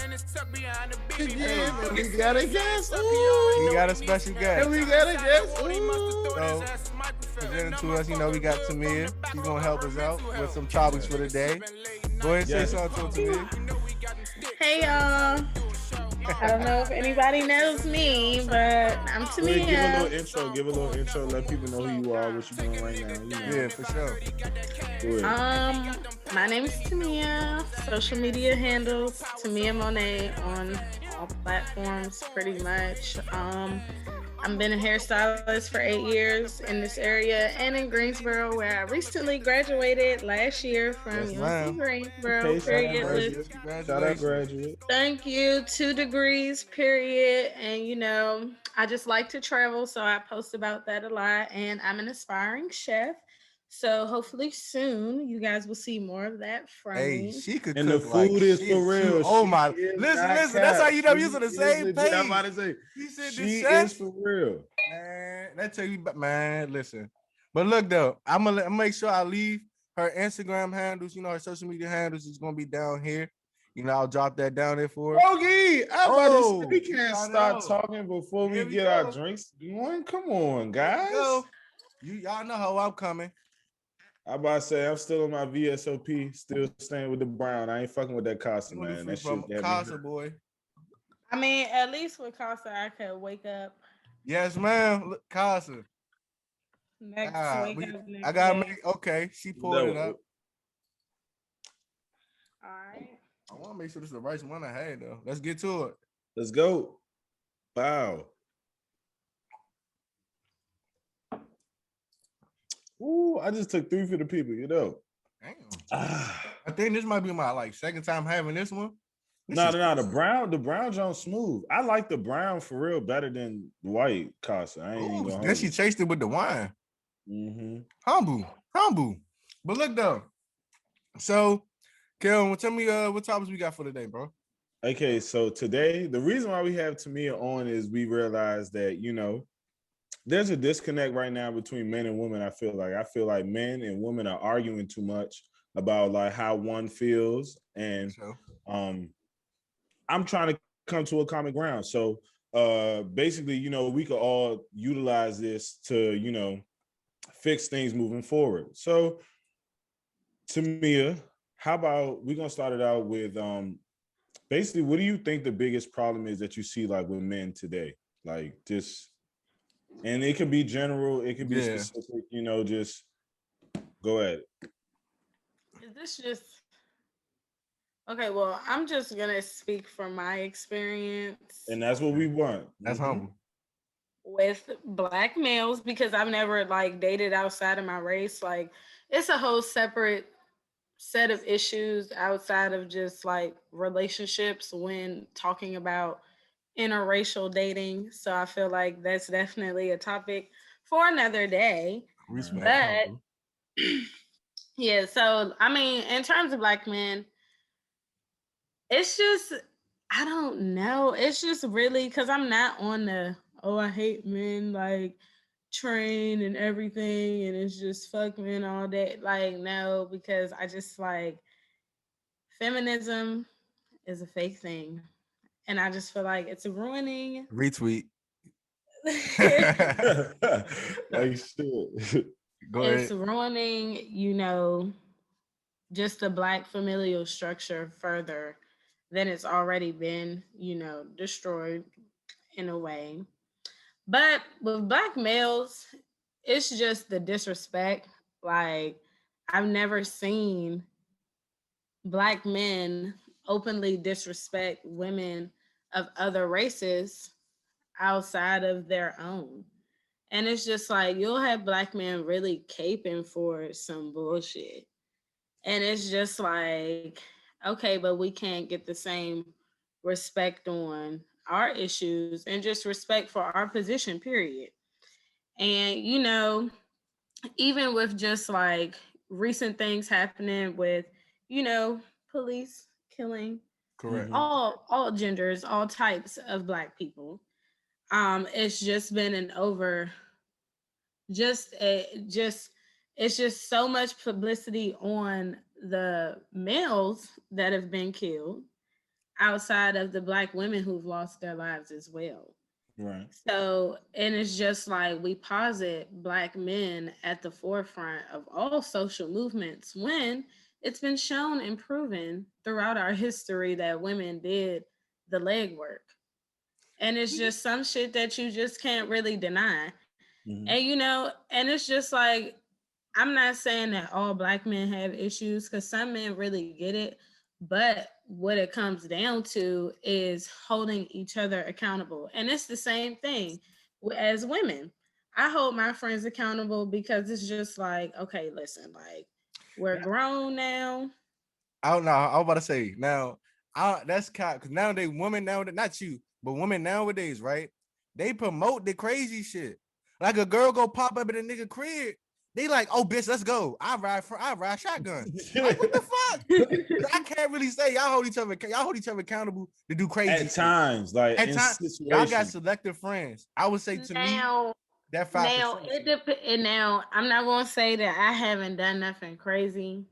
Yeah, we got a guest. We got a special guest. We got a guest. So, presenting to us, we got Tamia. She's gonna help us out with some topics for the day. Go ahead and say something to Tamia. Hey y'all. I don't know if anybody knows me, but I'm Tamia. Give a little intro. Let people know who you are, what you're doing right now. Yeah, for sure. My name is Tamia. Social media handles Tamia Monet on all platforms, pretty much. I've been a hairstylist for 8 years in this area and in Greensboro, where I recently graduated last year from UNC Greensboro. Shout out graduate. Thank you. 2 degrees, period. And I just like to travel, so I post about that a lot. And I'm an aspiring chef. So hopefully soon you guys will see more of that from me. She could and cook the food is for real. Oh my! Listen. That's how you know you're on the same page. I'm about to say she is for real, man. That tell you, man. Listen, but look though, I'm gonna make sure I leave her Instagram handles. Her social media handles is gonna be down here. I'll drop that down there for her. Yogi, I'm about to say we can't start talking before we get our drinks going. Come on, guys. Y'all know how I'm coming. I'm about to say I'm still on my VSOP, still staying with the brown. I ain't fucking with that Casa, man. That shit Casa, boy. I mean, at least with Casa, I could wake up. Yes, ma'am. Look, Casa. I gotta make. Okay, she pulled it up. All right. I want to make sure this is the right one I had though. Let's get to it. Let's go. Wow. Ooh, I just took 3 for the people, Damn. I think this might be my second time having this one. No, the brown Jones smooth. I like the brown for real better than the white Casa. I ain't even gonna. Then she chased it with the wine. Mm-hmm. Humble. But look though. So, Kelvin, tell me what topics we got for today, bro. Okay, so today the reason why we have Tamia on is we realized that there's a disconnect right now between men and women. I feel like men and women are arguing too much about how one feels, and I'm trying to come to a common ground. So basically, we could all utilize this to fix things moving forward. So Tamia, how about we're gonna start it out with basically, what do you think the biggest problem is that you see with men today? And it could be general, it could be specific, just go ahead. Is this just okay? Well, I'm just gonna speak from my experience. And that's what we want. That's humble. With Black males, because I've never dated outside of my race. It's a whole separate set of issues outside of just relationships when talking about interracial dating. So I feel like that's definitely a topic for another day. Respect. But yeah, so I mean, in terms of Black men, it's just, I don't know. It's just really because I'm not on the I hate men train and everything, and it's just fuck men all day. No, because I just feminism is a fake thing. And I just feel like it's ruining. Retweet. Go ahead. It's ruining, just the Black familial structure further than it's already been, destroyed in a way. But with Black males, it's just the disrespect. I've never seen Black men openly disrespect women of other races outside of their own. And it's just you'll have Black men really caping for some bullshit. And it's just okay, but we can't get the same respect on our issues and just respect for our position, period. And, even with just recent things happening with, police killing correct all genders, all types of Black people. It's just been it's just so much publicity on the males that have been killed. outside of the Black women who've lost their lives as well. Right. So, and it's just like we posit Black men at the forefront of all social movements when it's been shown and proven throughout our history that women did the legwork. And it's just some shit that you just can't really deny. Mm-hmm. And and it's just like, I'm not saying that all Black men have issues because some men really get it. But what it comes down to is holding each other accountable. And it's the same thing as women. I hold my friends accountable because it's just like, okay, listen, like we're grown now. I don't know. I was about to say now. That's kind because nowadays women nowadays, not you, but women nowadays, right? They promote the crazy shit. Like a girl go pop up at a nigga crib. They like, oh bitch, let's go. I ride shotgun. Like what the fuck? I can't really say y'all hold each other accountable to do crazy At shit. times, like At in times, y'all got situations. selective friends. I would say to me Now, that 5%. now it depends. And now I'm not gonna say that I haven't done nothing crazy,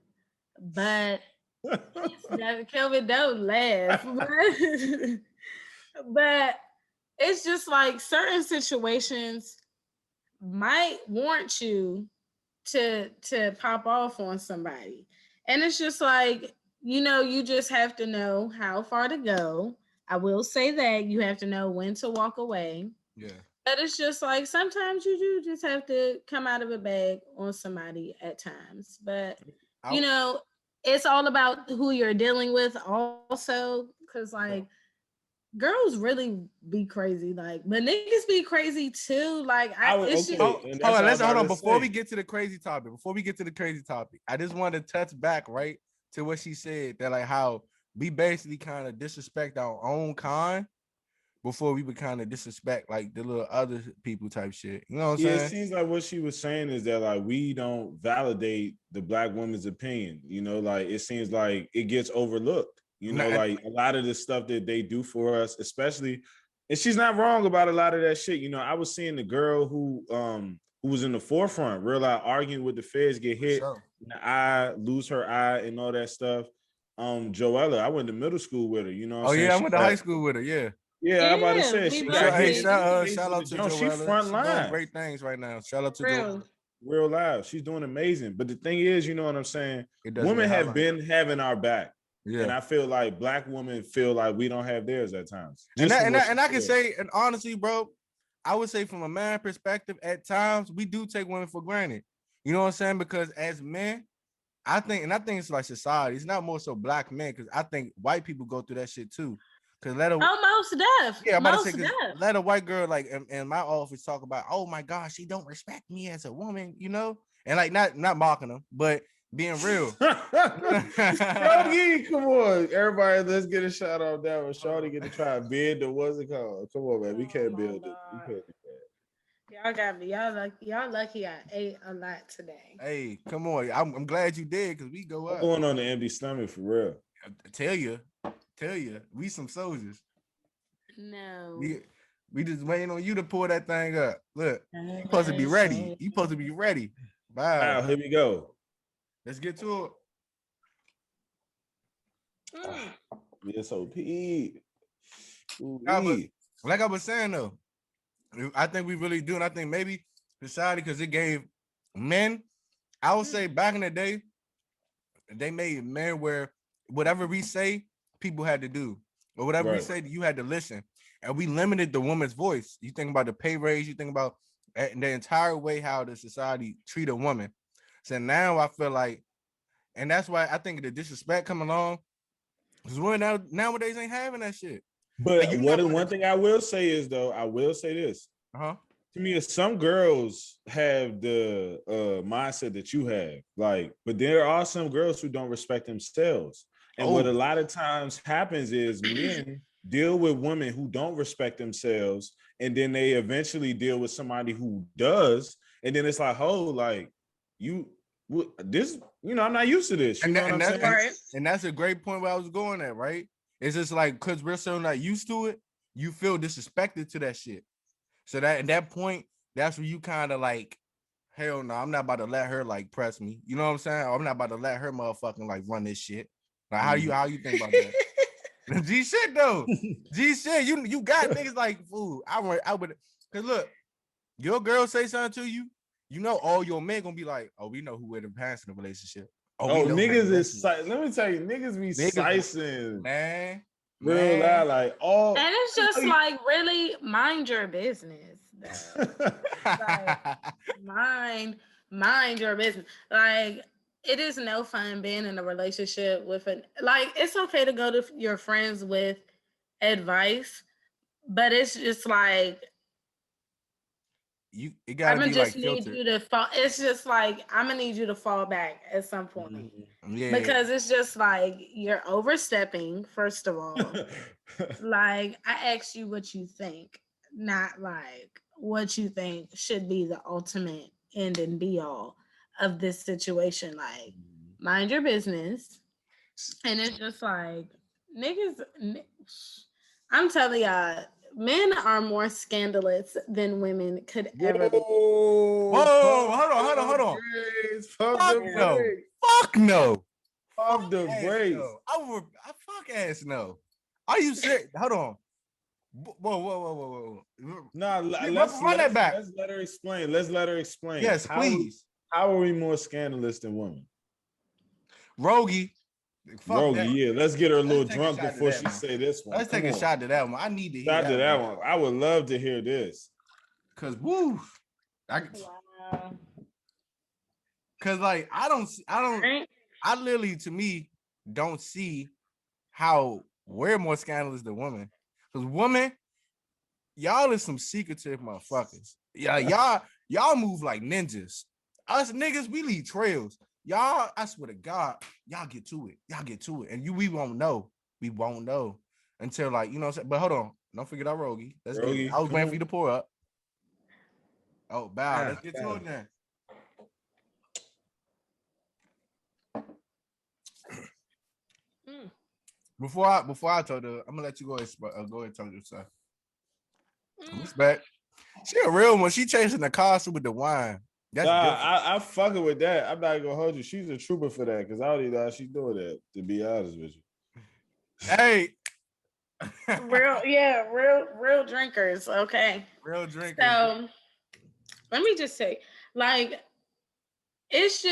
but that Kelvin don't laugh. But it's just like certain situations might warrant you to pop off on somebody. And it's just like, you just have to know how far to go. I will say that you have to know when to walk away. Yeah. But it's just like sometimes you do just have to come out of a bag on somebody at times. But I, you know, it's all about who you're dealing with also. Cause like girls really be crazy. Like, but niggas be crazy too. Like I would it's just okay, and hold that's on, what I let's was hold about on. to Before we say. get to the crazy topic, I just want to touch back right to what she said that like how we basically kind of disrespect our own kind before we would kind of disrespect like the little other people type shit. You know what I'm Yeah, it saying? seems like what she was saying is that like we don't validate the Black woman's opinion. Like it seems like it gets overlooked. Nah, Like a lot of the stuff that they do for us, especially, and she's not wrong about a lot of that shit. I was seeing the girl who was in the forefront, real out arguing with the feds, get for hit sure. in the eye, lose her eye, and all that stuff. Joella, I went to middle school with her. You know what I'm Oh saying? yeah, I She went to high got school with her. Yeah. yeah, I'm about to yeah, say we she For both sure. got Hey, hit in did. the face shout with out the to jump. She Joella. front She doing line. great things right now. Shout out to Joella. Real. Real live. She's doing amazing. But the thing is, you know what I'm saying? It does Women get have highlighted. been having our back. And Yeah. I feel like Black women feel like we don't have theirs at times. And Just that, from and what that, she and I can said. say, and honestly, bro, I would say from a man perspective, at times we do take women for granted. You know what I'm saying? Because as men, I think it's like society. It's not more so Black men, because I think white people go through that shit too. Because Oh, most deaf. yeah, I'm about to say, Most because deaf. let a white girl like in my office talk about, oh my gosh, she don't respect me as a woman, and like not mocking them, but being real. Yogi, come on. Everybody, let's get a shout out that one. Shorty get to try and bid the what's it called? Come on, man. We Oh can't my build it. We lord. can't do that. Y'all got me. Y'all lucky I ate a lot today. Hey, come on. I'm glad you did because we go I'm up. going on the empty stomach for real. I tell you, we some soldiers. No. We just waiting on you to pull that thing up. Look, you supposed to be ready. So You supposed to be ready. Wow. Wow, here we go. Let's get to it. mm, VSOP. Nah, but Ooh-wee. like I was saying though, I think we really do, and I think maybe society, because it gave men, I would say back in the day, they made men where whatever we say, people had to do, or whatever we Right. say, you had to listen, and we limited the woman's voice. You think about the pay raise, you think about the entire way how the society treat a woman. So now I feel like, and that's why I think the disrespect come along, because women nowadays ain't having that shit. Like But you not one thing I will say is though, I will say this. uh-huh. To me, some girls have the mindset that you have, like, but there are some girls who don't respect themselves. And what a Oh, lot of times happens is men deal with women who don't respect themselves, and then they eventually deal with somebody who does, and then it's like, oh, like you, this, I'm not used to this. You and know that, what I'm and that's saying? and, right. and that's a great point where I was going at, right? It's just like because we're so not used to it, you feel disrespected to that shit. So that at that point, that's where you kind of like, hell no, I'm not about to let her like press me. You know what I'm saying? Or I'm not about to let her motherfucking like run this shit. Like how you think about that? G shit though. G shit. You got niggas like fool. I would cause look, your girl say something to you, you know all your men gonna be like, oh, we know who wear the pants in the relationship. Oh, We know niggas is let me tell you, niggas be niggas, sicing. man. Real loud, like all. And it's just like, really, mind your business. Like, mind your business. Like, it is no fun being in a relationship with it's okay to go to your friends with advice, but it's just like, it gotta be like need filtered. you to fall. It's just like, I'm gonna need you to fall back at some point. Yeah. Because it's just like, you're overstepping, first of all. Like, I asked you what you think, not like what you think should be the ultimate end and be all of this situation. Like, mind your business. And it's just like, I'm telling y'all, men are more scandalous than women could ever be. Whoa, hold on. Fuck No. Fuck no. Fuck the brakes. No. I fuck ass no. Are you serious? Hold on. Whoa. Nah, run that back. Let's let her explain. Let's let her explain. Yes, please. How are we more scandalous than women? Rogie. Rogie, yeah. Let's get her a little drunk before she say this one. Let's take a shot to that one. I need to hear that one. I would love to hear this. Cause woo. Cause like I literally, to me, don't see how we're more scandalous than women. Cause women, y'all is some secretive motherfuckers. Yeah, y'all move like ninjas. Us niggas, we leave trails. Y'all, I swear to God, y'all get to it. And we won't know. We won't know until, like, you know what I'm saying? But hold on. Don't forget our Rogie. Let's get it. I was waiting for you to pour up. Oh, bow. Let's get to it then. Before I told her, I'm gonna let you go ahead and tell your son. Respect. She a real one. She chasing the costume with the wine. That's I fucking with that. I'm not gonna hold you. She's a trooper for that because I don't even know how she's doing that, to be honest with you. Hey. real drinkers. Okay. Real drinkers. So let me just say, like, it's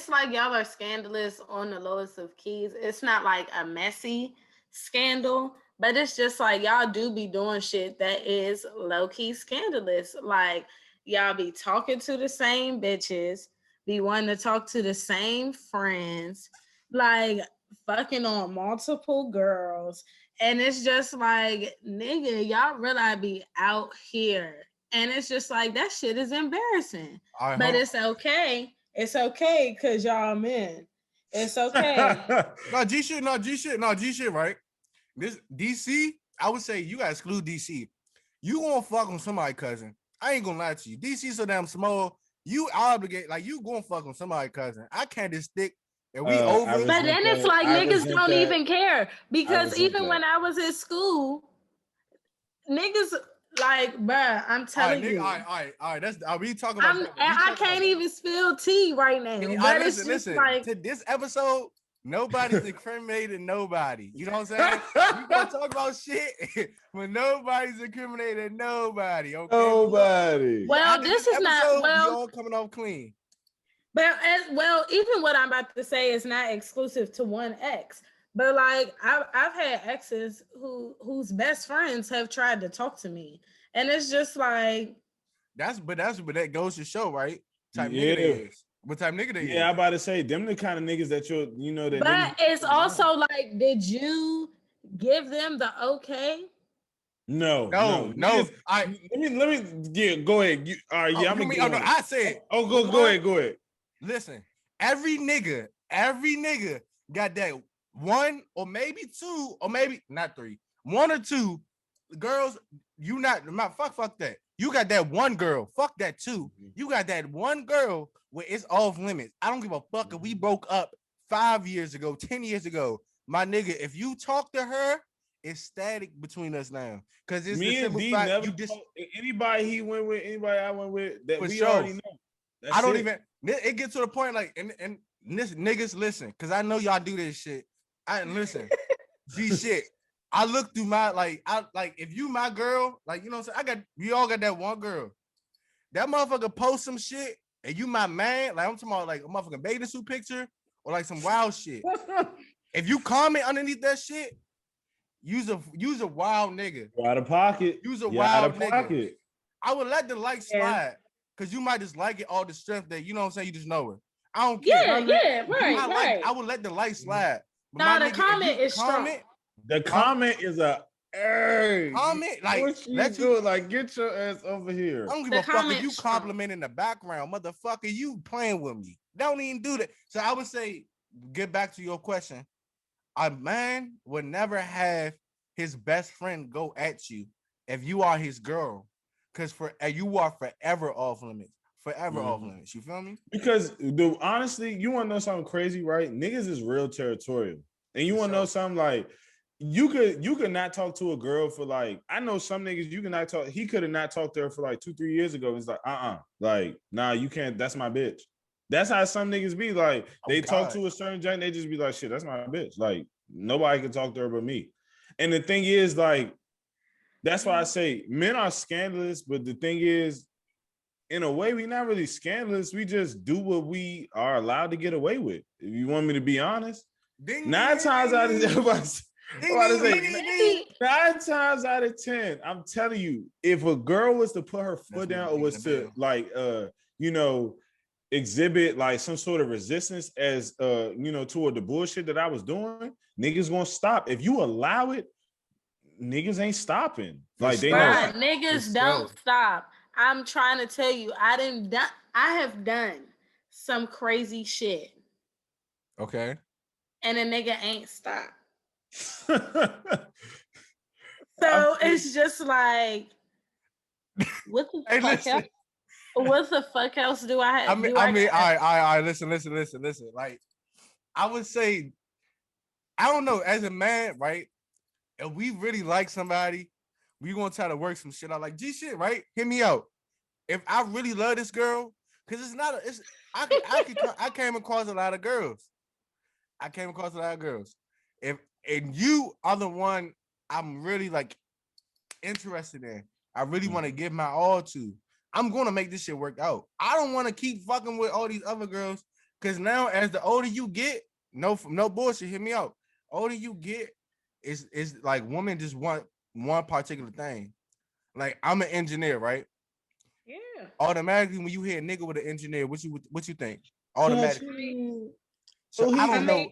like y'all are scandalous on the lowest of keys. It's not like a messy scandal, but it's just like y'all do be doing shit that is low-key scandalous. Like, y'all be talking to the same bitches, be wanting to talk to the same friends, like fucking on multiple girls. And it's just like, nigga, y'all really be out here. And it's just like, that shit is embarrassing. But it's okay. It's okay because y'all men. It's okay. G shit, right? This DC, I would say you gotta exclude DC. You gonna fuck on somebody, cousin. I ain't gonna lie to you. DC so damn small. You obligate, like, you gonna fuck on somebody, cousin. I can't just stick. And we over. But then it's like niggas don't even care. Because even when I was in school, niggas, like, bruh, I'm telling you. All right. That's we talking about. I can't even spill tea right now. But listen. Like, to this episode, nobody's incriminating nobody. You know what I'm saying? We gonna talk about shit, but nobody's incriminating nobody. Okay. Nobody. Well, this is not. Well, we all coming off clean. But even what I'm about to say is not exclusive to one ex. But like, I've had exes whose best friends have tried to talk to me, and it's just like, but that goes to show, right? Type nigga they is. What type nigga they is? Yeah, I'm about to say them the kind of niggas that you know that. But it's also like, did you give them the okay? No. Niggas, let me go ahead. I'm gonna. I said. Go ahead. Listen, every nigga got that one or maybe two or maybe not three, one or two girls. You not fuck that. You got that one girl. Fuck that too. You got that one girl where it's off limits. I don't give a fuck if we broke up 5 years ago, 10 years ago. My nigga, if you talk to her, it's static between us now. Cause it's me the and D fact never anybody he went with, anybody I went with that we already know. I don't even. It gets to the point like, and this niggas listen, cause I know y'all do this shit. Listen. G shit. I look through my if you my girl, like you know what I'm saying? We all got that one girl. That motherfucker post some shit and you my man, like I'm talking about like a motherfucking bathing suit picture or like some wild shit. If you comment underneath that shit, use a wild nigga. You're out of pocket. Use a You're out wild of nigga. pocket. I would let the like slide because you might just like it all the strength that you know what I'm saying. You just know it. I don't care. I would let the light slide. But no, the comment is strong. The comment is a comment like what you do? Like get your ass over here. I don't give a fuck if you compliment in the background, motherfucker. You playing with me? Don't even do that. So I would say, get back to your question. A man would never have his best friend go at you if you are his girl, because you are forever off limits. Forever off limits. You feel me? Because honestly, you want to know something crazy, right? Niggas is real territorial, and you want to know something like. You could not talk to a girl for like, I know some niggas you can not talk. He could have not talked to her for like 2-3 years ago. It's like, like, nah, you can't. That's my bitch. That's how some niggas be like. They talk to a certain gent, they just be like, shit, that's my bitch. Like nobody can talk to her but me. And the thing is, like, that's why I say men are scandalous. But the thing is, in a way, we not really scandalous. We just do what we are allowed to get away with. If you want me to be honest, 9 times out of 9 times out of 10, I'm telling you, if a girl was to put her foot down or was to like exhibit like some sort of resistance as toward the bullshit that I was doing, niggas gonna stop. If you allow it, niggas ain't stopping. Like they know. Niggas don't stop. I'm trying to tell you, I have done some crazy shit. Okay. And a nigga ain't stopped. So it's just like, what the fuck else? What the fuck else do I have? I mean, all right. Listen. Like, I would say, I don't know, as a man, right? If we really like somebody, we gonna try to work some shit out. Like, G shit, right? Hit me out. If I really love this girl, because I came across a lot of girls. And you are the one I'm really like interested in. I really want to give my all to. I'm gonna make this shit work out. I don't want to keep fucking with all these other girls because now, as the older you get, no bullshit. Hear me out. Older you get, is like women just want one particular thing. Like I'm an engineer, right? Yeah. Automatically, when you hear a nigga with an engineer, what you think? Automatically. So I don't know.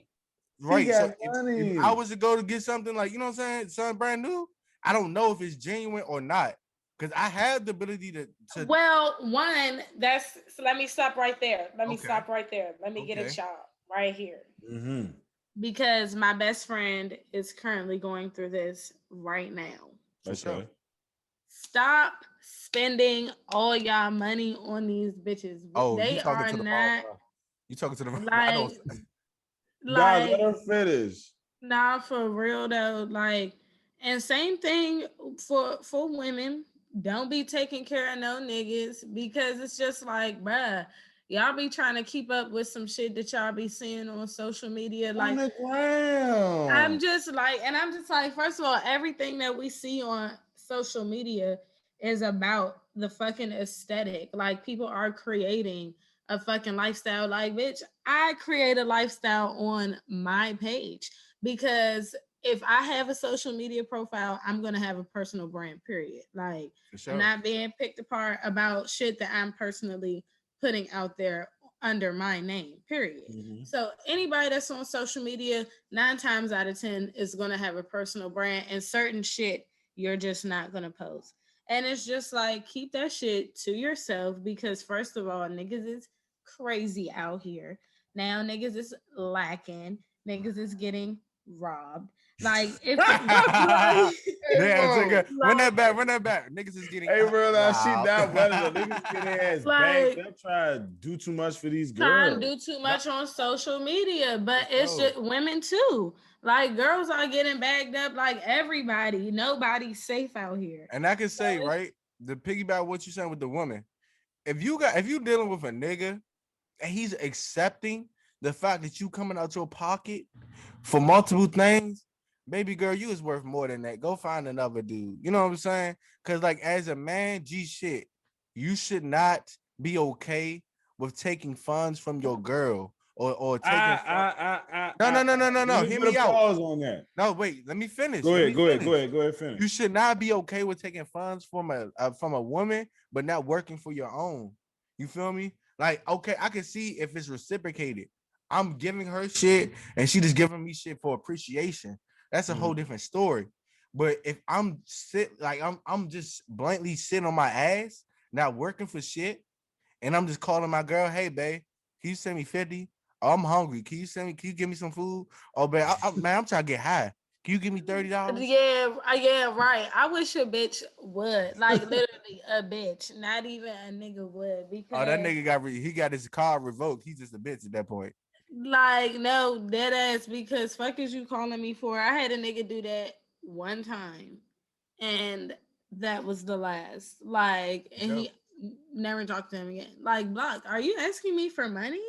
Right. So if I was to go to get something like, you know what I'm saying, something brand new, I don't know if it's genuine or not. Because I have the ability to well, so let me stop right there. Let me get a job right here. Mm-hmm. Because my best friend is currently going through this right now. Okay. Stop spending all y'all money on these bitches. They are not. You talking to the like, let her finish. Nah, for real though. Like, and same thing for women. Don't be taking care of no niggas because it's just like, bruh, y'all be trying to keep up with some shit that y'all be seeing on social media. Like, on the ground. I'm just like, first of all, everything that we see on social media is about the fucking aesthetic. Like, people are creating a fucking lifestyle. Like, bitch, I create a lifestyle on my page because if I have a social media profile, I'm going to have a personal brand, period. Like, I'm not being picked apart about shit that I'm personally putting out there under my name, period. Mm-hmm. So anybody that's on social media, 9 times out of 10 is going to have a personal brand, and certain shit you're just not going to post. And it's just like, keep that shit to yourself because first of all, niggas is crazy out here. Now niggas is lacking. Niggas is getting robbed. Like, if run that back. Niggas is getting. Hey, bro, she not well. Niggas get their ass back. They'll try to do too much for these girls. Trying to do too much on social media, but it's just women too. Like, girls are getting bagged up like everybody. Nobody's safe out here. And I can say, right, to piggyback what you saying with the woman, if you dealing with a nigga and he's accepting the fact that you coming out your pocket for multiple things, baby girl, you is worth more than that. Go find another dude. You know what I'm saying? Because like as a man, G shit, you should not be okay with taking funds from your girl or taking fun. No. Let me Hear put a me out. pause on that. No, wait. Let me finish. Go Let ahead, me go ahead, go finish. ahead, go ahead, finish. You should not be okay with taking funds from a woman, but not working for your own. You feel me? Like, okay, I can see if it's reciprocated. I'm giving her shit and she just giving me shit for appreciation. That's a whole different story. But if I'm just blankly sitting on my ass, not working for shit, and I'm just calling my girl, hey babe, can you send me 50? Oh, I'm hungry. Can you give me some food? Oh, babe, man, I'm trying to get high. Can you give me $30? Yeah, right. I wish a bitch would, like, literally a bitch, not even a nigga would, Oh, that because nigga he got his car revoked. He's just a bitch at that point. like, no, dead ass, because fuck is you calling me for? I had a nigga do that one time, and that was the last. Like, and Yep. he never talked to him again. Like, block, are you asking me for money?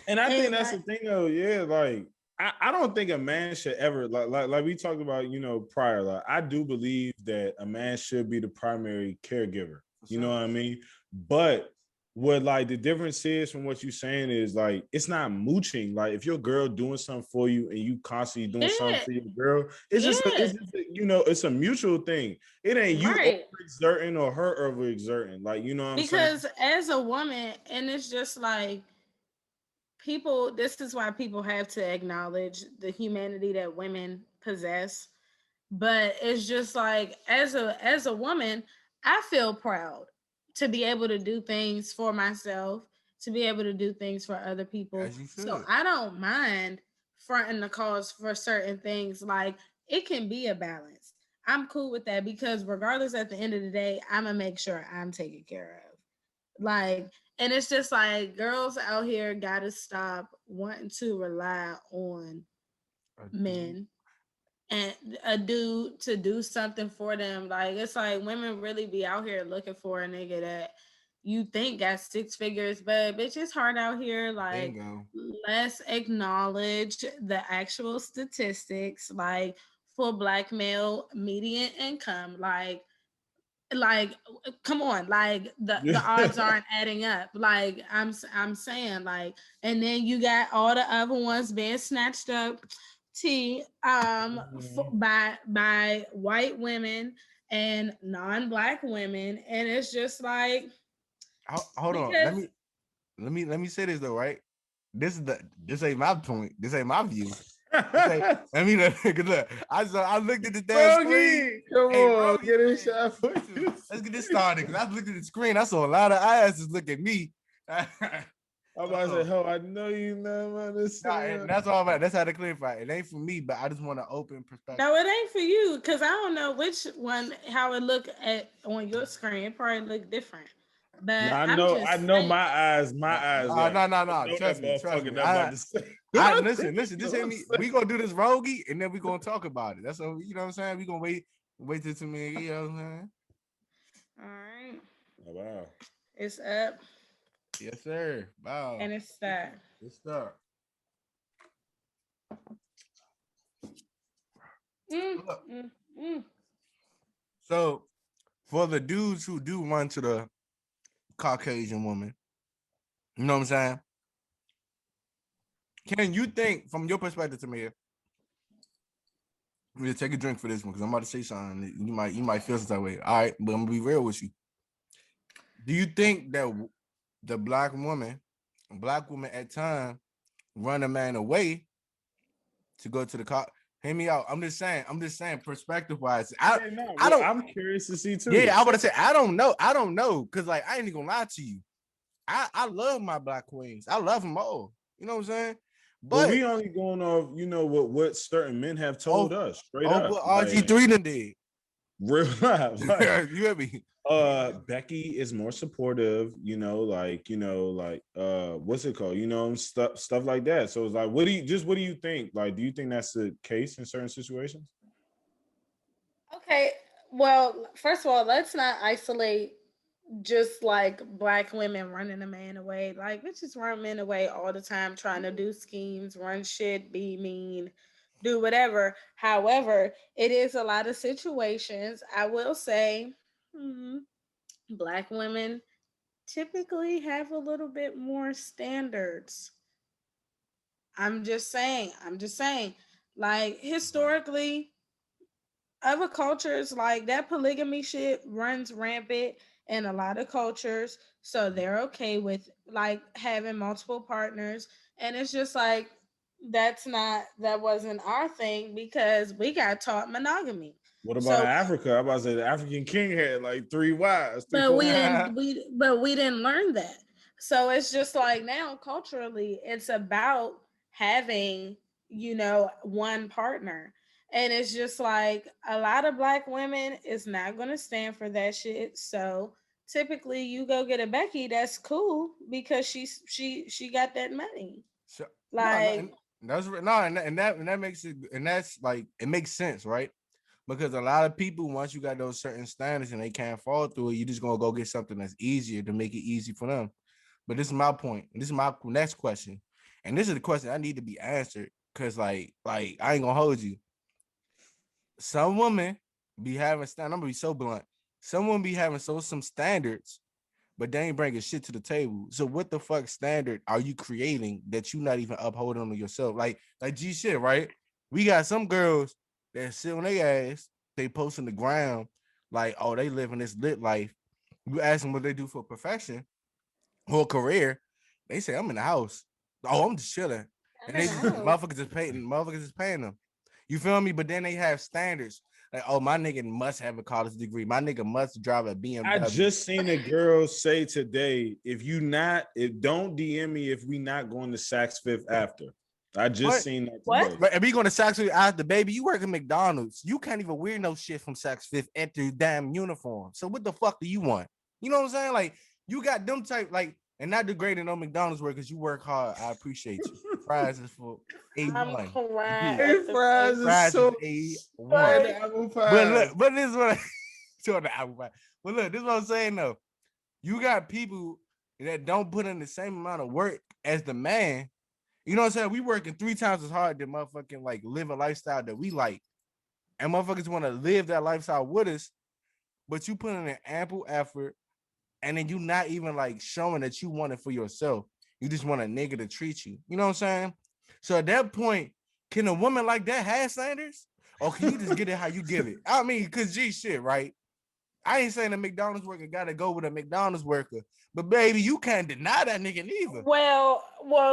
And I think And that's the thing though, yeah. Like I don't think a man should ever like we talked about, prior. Like I do believe that a man should be the primary caregiver. You know what I mean? But what like the difference is from what you're saying is like it's not mooching. Like if your girl doing something for you and you constantly doing something yeah, for your girl, yeah, it's a mutual thing. It ain't you right. overexerting or her overexerting. Like you know what I'm saying? Because as a woman, and it's just like, people, this is why people have to acknowledge the humanity that women possess. But it's just like, as a woman, I feel proud to be able to do things for myself, to be able to do things for other people. As you So should. I don't mind fronting the cause for certain things. Like, it can be a balance. I'm cool with that, because regardless, at the end of the day, I'm gonna make sure I'm taken care of. Like, and it's just like, girls out here gotta stop wanting to rely on I do. men and a dude to do something for them. Like, it's like, women really be out here looking for a nigga that you think got six figures, but bitch, it's hard out here. Like, Bingo. let's acknowledge the actual statistics. Like, for black male median income, like come on, like the odds aren't adding up. Like, I'm saying, like, and then you got all the other ones being snatched up by white women and non-black women, and it's just like, Hold on. because Let me say this though, right? This ain't my point. This ain't my view. This ain't, I mean, look, I looked at the damn screen. Rogi, come Hey, on, Rogi, get a hey, shot for listen, you. let's get this started. Cause I looked at the screen. I saw a lot of asses look at me. I'm about to say, Oh, ho, I know you never nah, and understand. that's all about. That's how to clarify. It ain't for me, but I just want to open perspective. no, it ain't for you, because I don't know which one, how it look at on your screen. It probably look different, No, but I I'm know, just I know saying. No, my eyes up. I no. know Trust that me, trust motherfucker me. that about to say. I I think listen. you Just hear gonna me. say. We gonna do this rogie, and then we gonna talk about it. That's what you know what I'm saying. We gonna wait till 2 minutes. You know what I'm saying? All right, Oh, wow. it's up Yes, sir. Wow. and it's that. Good stuff. Mm, Look, mm, mm. so for the dudes who do run to the Caucasian woman, you know what I'm saying? Can you think from your perspective, Tamir? We'll take a drink for this one because I'm about to say something. You might feel some type of way. All right, but I'm gonna be real with you. Do you think that the black woman at time run a man away to go to the car? Hear me out. I'm just saying, perspective wise. Yeah, no, I don't. I'm curious to see too. Yeah, I would say I don't know. I don't know because like I ain't even gonna lie to you. I love my black queens. I love them all. You know what I'm saying? But But we only going off, what certain men have told us straight up. what Like RG3 done did. real life. Like You hear me? Becky is more supportive, what's it called? Stuff like that. So it's like, what do you think? Like, do you think that's the case in certain situations? Okay, well, first of all, let's not isolate just like black women running a man away. Like, bitches run men away all the time, trying to do schemes, run shit, be mean, do whatever. However, it is a lot of situations. I will say, black women typically have a little bit more standards. I'm just saying. I'm just saying. Like historically, other cultures like that polygamy shit runs rampant in a lot of cultures, so they're okay with like having multiple partners, and it's just like that wasn't our thing because we got taught monogamy. What about in So Africa? I'm about to say the African king had like three wives, three, but four we wives. didn't we didn't learn that. So it's just like now culturally it's about having, one partner. And it's just like a lot of black women is not going to stand for that shit. So typically you go get a Becky, that's cool because she got that money. So no, no, Like and that makes it, and that's like it makes sense, right? Because a lot of people, once you got those certain standards and they can't fall through it, you just gonna go get something that's easier to make it easy for them. But this is my point. This is my next question, and this is the question I need to be answered because, like I ain't gonna hold you. Some women be having stand. I'm gonna be so blunt. Some women be having some standards, but they ain't bringing shit to the table. So what the fuck standard are you creating that you not even upholding on yourself? Like G shit, right? We got some girls that sit on their ass, they post on the ground, like, oh, they living this lit life. You ask them what they do for a profession or career, they say, I'm in the house. Oh, I'm just chilling. I'm And in they the just house. motherfuckers is paying them. You feel me? But then they have standards. Like, oh, my nigga must have a college degree. My nigga must drive a I BMW. just seen a girl say today, if don't DM me if we not going to Saks Fifth after. I just What? seen that What? today. But if we going to Saks Fifth after, baby, you work at McDonald's. You can't even wear no shit from Saks Fifth at your damn uniform. So what the fuck do you want? You know what I'm saying? Like, you got them type, like, and not degrading on McDonald's work because you work hard. I appreciate you. Fries is for I'm A1. You crying do. Hey, at the fries fact. is Fries is so A1. and Like, the apple But look, pies. but this is what I so the apple pie. But look, this is what I'm saying though. You got people that don't put in the same amount of work as the man. You know what I'm saying? We working 3 times as hard to motherfucking like live a lifestyle that we like. And motherfuckers want to live that lifestyle with us, but you put in an ample effort and then you not even like showing that you want it for yourself. You just want a nigga to treat you. You know what I'm saying? So at that point, can a woman like that have standards? Or can you just get it how you give it? I mean, cause G shit, right? I ain't saying a McDonald's worker gotta go with a McDonald's worker, but baby, you can't deny that nigga neither.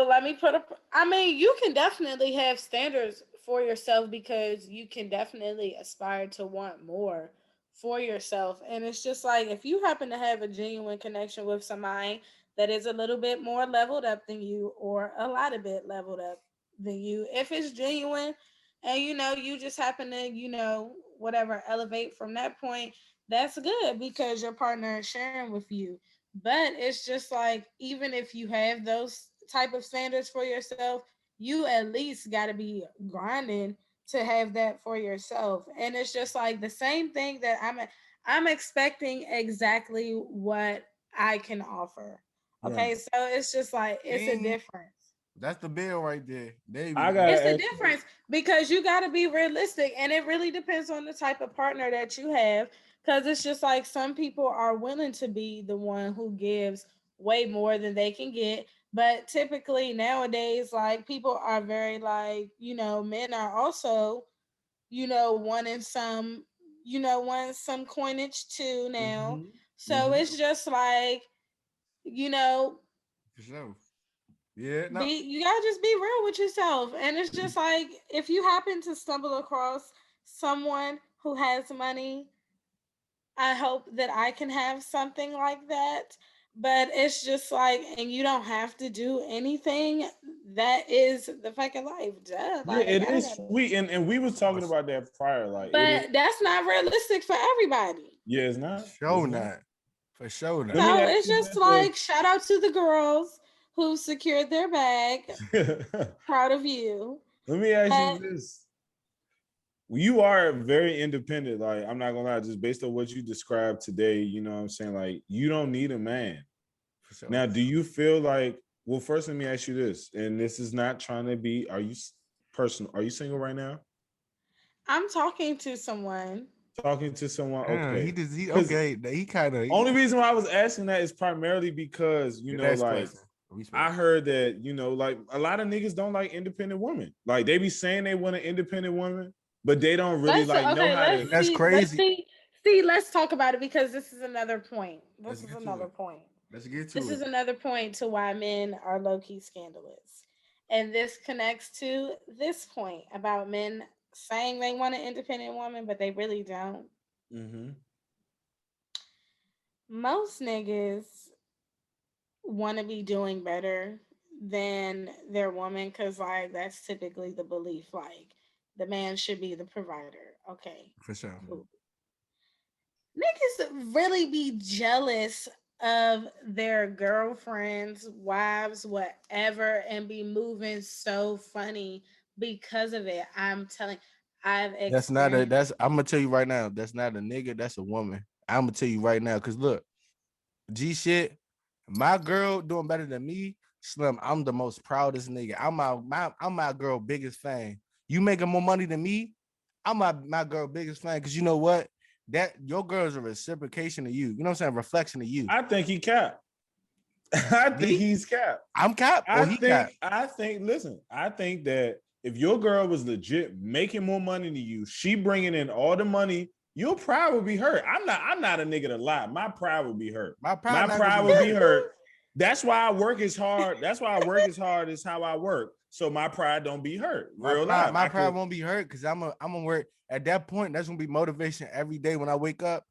let me put up. I mean, you can definitely have standards for yourself because you can definitely aspire to want more for yourself. And it's just like if you happen to have a genuine connection with somebody that is a little bit more leveled up than you or a lot of bit leveled up than you, if it's genuine and you just happen to, whatever, elevate from that point, that's good because your partner is sharing with you. But it's just like even if you have those type of standards for yourself, you at least got to be grinding to have that for yourself. And it's just like the same thing that I'm expecting exactly what I can offer. Right. Okay, so it's just like it's a Ding. difference. That's the bill right there. There we I go. It's gotta a ask you. difference because you got to be realistic, and it really depends on the type of partner that you have. Because it's just like some people are willing to be the one who gives way more than they can get, but typically nowadays, like people are very like men are also wanting some wanting some coinage too now. Mhm, So mhm. it's just like you know For sure. Yeah, no. be you gotta just be real with yourself, and it's just like if you happen to stumble across someone who has money, I hope that I can have something like that. But it's just like, and you don't have to do anything. That is the fucking life. Duh. Yeah, Like it I is gotta. sweet, and we was talking about that prior. Like it is. But that's not realistic for everybody. Yeah, it's For not. It's sure not. not. For sure Let not. me So ask it's you just this though. like shout out to the girls who secured their bag. Proud of you. Let me ask you But this. You are very independent. Like, I'm not gonna lie, just based on what you described today, you know what I'm saying? Like, you don't need a man. For sure. Now, do you feel like, well, first let me ask you this, and this is not trying to be, are you personal. Are you single right now? I'm talking to someone. Talking to someone? He Okay. just he Because okay. He kind of only reason why I was asking that is primarily because, the next like question. Respect. I heard that, like a lot of niggas don't like independent women. Like they be saying they want an independent woman, but they don't really Let's like know okay. how Let's to. That's see. Let's crazy. see. See. Let's talk about it because this is another point. Let's This is get to another it. point. Let's get This to is it. another point to why men are low key scandalous, and this connects to this point about men saying they want an independent woman, but they really don't. Mm-hmm. Most niggas want to be doing better than their woman because like that's typically the belief, like the man should be the provider. Okay, For sure. cool. Niggas really be jealous of their girlfriends, wives, whatever, and be moving so funny because of it. I'm telling, I've That's not a. experienced. That's. I'm gonna tell you right now. That's not a nigga. That's a woman. I'm gonna tell you right now. Cause look, G shit. My girl doing better than me. Slim. I'm the most proudest nigga. I'm my girl biggest fan. You making more money than me. I'm my girl biggest fan. Cause you know what? That your girl is a reciprocation of you. You know what I'm saying? Reflection of you. I think he capped. I think Me? he's capped. I'm cap or he cap. Listen, I think that if your girl was legit making more money than you, she bringing in all the money, your pride would be hurt. I'm not a nigga to lie. My pride would be hurt. My pride My not gonna pride be would be hurt. hurt. That's why I work as hard. That's why I work as hard as how I work. So my pride don't be hurt. Real life. My pride won't be hurt because I'm gonna work at that point. That's gonna be motivation every day when I wake up.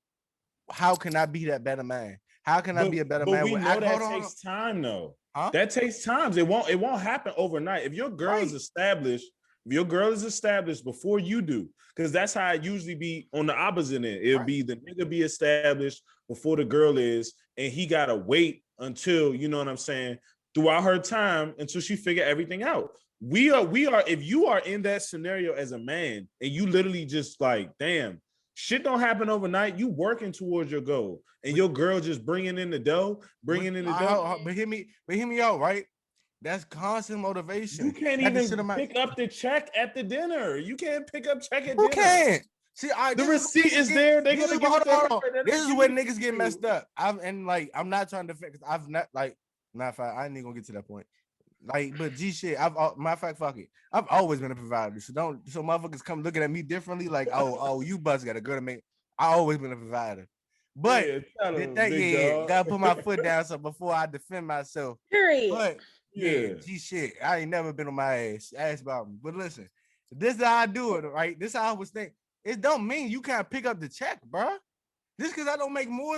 How can I be that better man? How can I be a better but man? we know that Hold on. takes time though. Huh? That takes time. It won't happen overnight. If your girl is Right. established, if your girl is established before you do, because that's how it usually be on the opposite end. It'll Right. be the nigga be established before the girl is, and he gotta wait until, you know what I'm saying, throughout her time until she figure everything out. We are, if you are in that scenario as a man and you literally just like, damn, shit don't happen overnight. You working towards your goal, and your girl just bringing in the dough, bringing in the dough. But hear me out, right? That's constant motivation. You can't That the shit even of my pick up the check at the dinner. You can't pick up check at who dinner. can't see. The receipt is there. They're gonna give it to her. This is where niggas get messed up. I'm not trying to fix. I've not like. Not fact. I ain't even gonna get to that point. Like, but G shit. Matter of fact, fuck it. I've always been a provider. So don't. So motherfuckers come looking at me differently. Like, oh, you bust got a good mate. I always been a provider. But gotta put my foot down. So before I defend myself. Period. But yeah, G shit. I ain't never been on my ass about me. But listen, this is how I do it, right? This is how I was thinking. It don't mean you can't pick up the check, bro. Just because I don't make more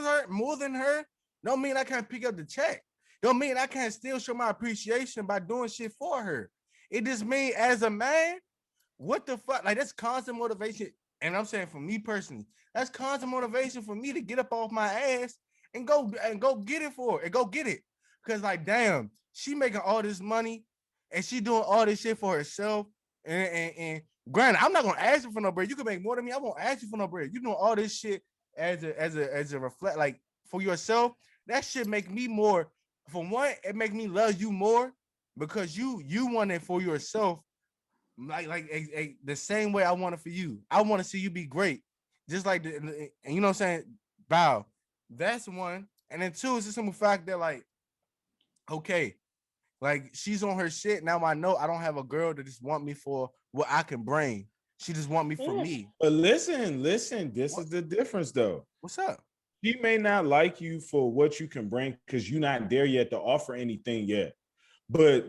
than her, don't mean I can't pick up the check. Don't mean I can't still show my appreciation by doing shit for her. It just means as a man, what the fuck? Like that's constant motivation. And I'm saying for me personally, that's constant motivation for me to get up off my ass and go get it for it and go get it. Cause like, damn, she making all this money and she doing all this shit for herself. And granted, I'm not gonna ask you for no bread. You can make more than me. I won't ask you for no bread. You doing all this shit as a reflect, like for yourself. That shit make me more. For one, it make me love you more because you want it for yourself, like the same way I want it for you. I want to see you be great, just like and you know what I'm saying. Bow. That's one, and then two is the simple fact that like, okay, like she's on her shit now. I know I don't have a girl that just want me for what I can bring. She just want me for me. But listen. This is the difference though. What's up? She may not like you for what you can bring because you're not there yet to offer anything yet. But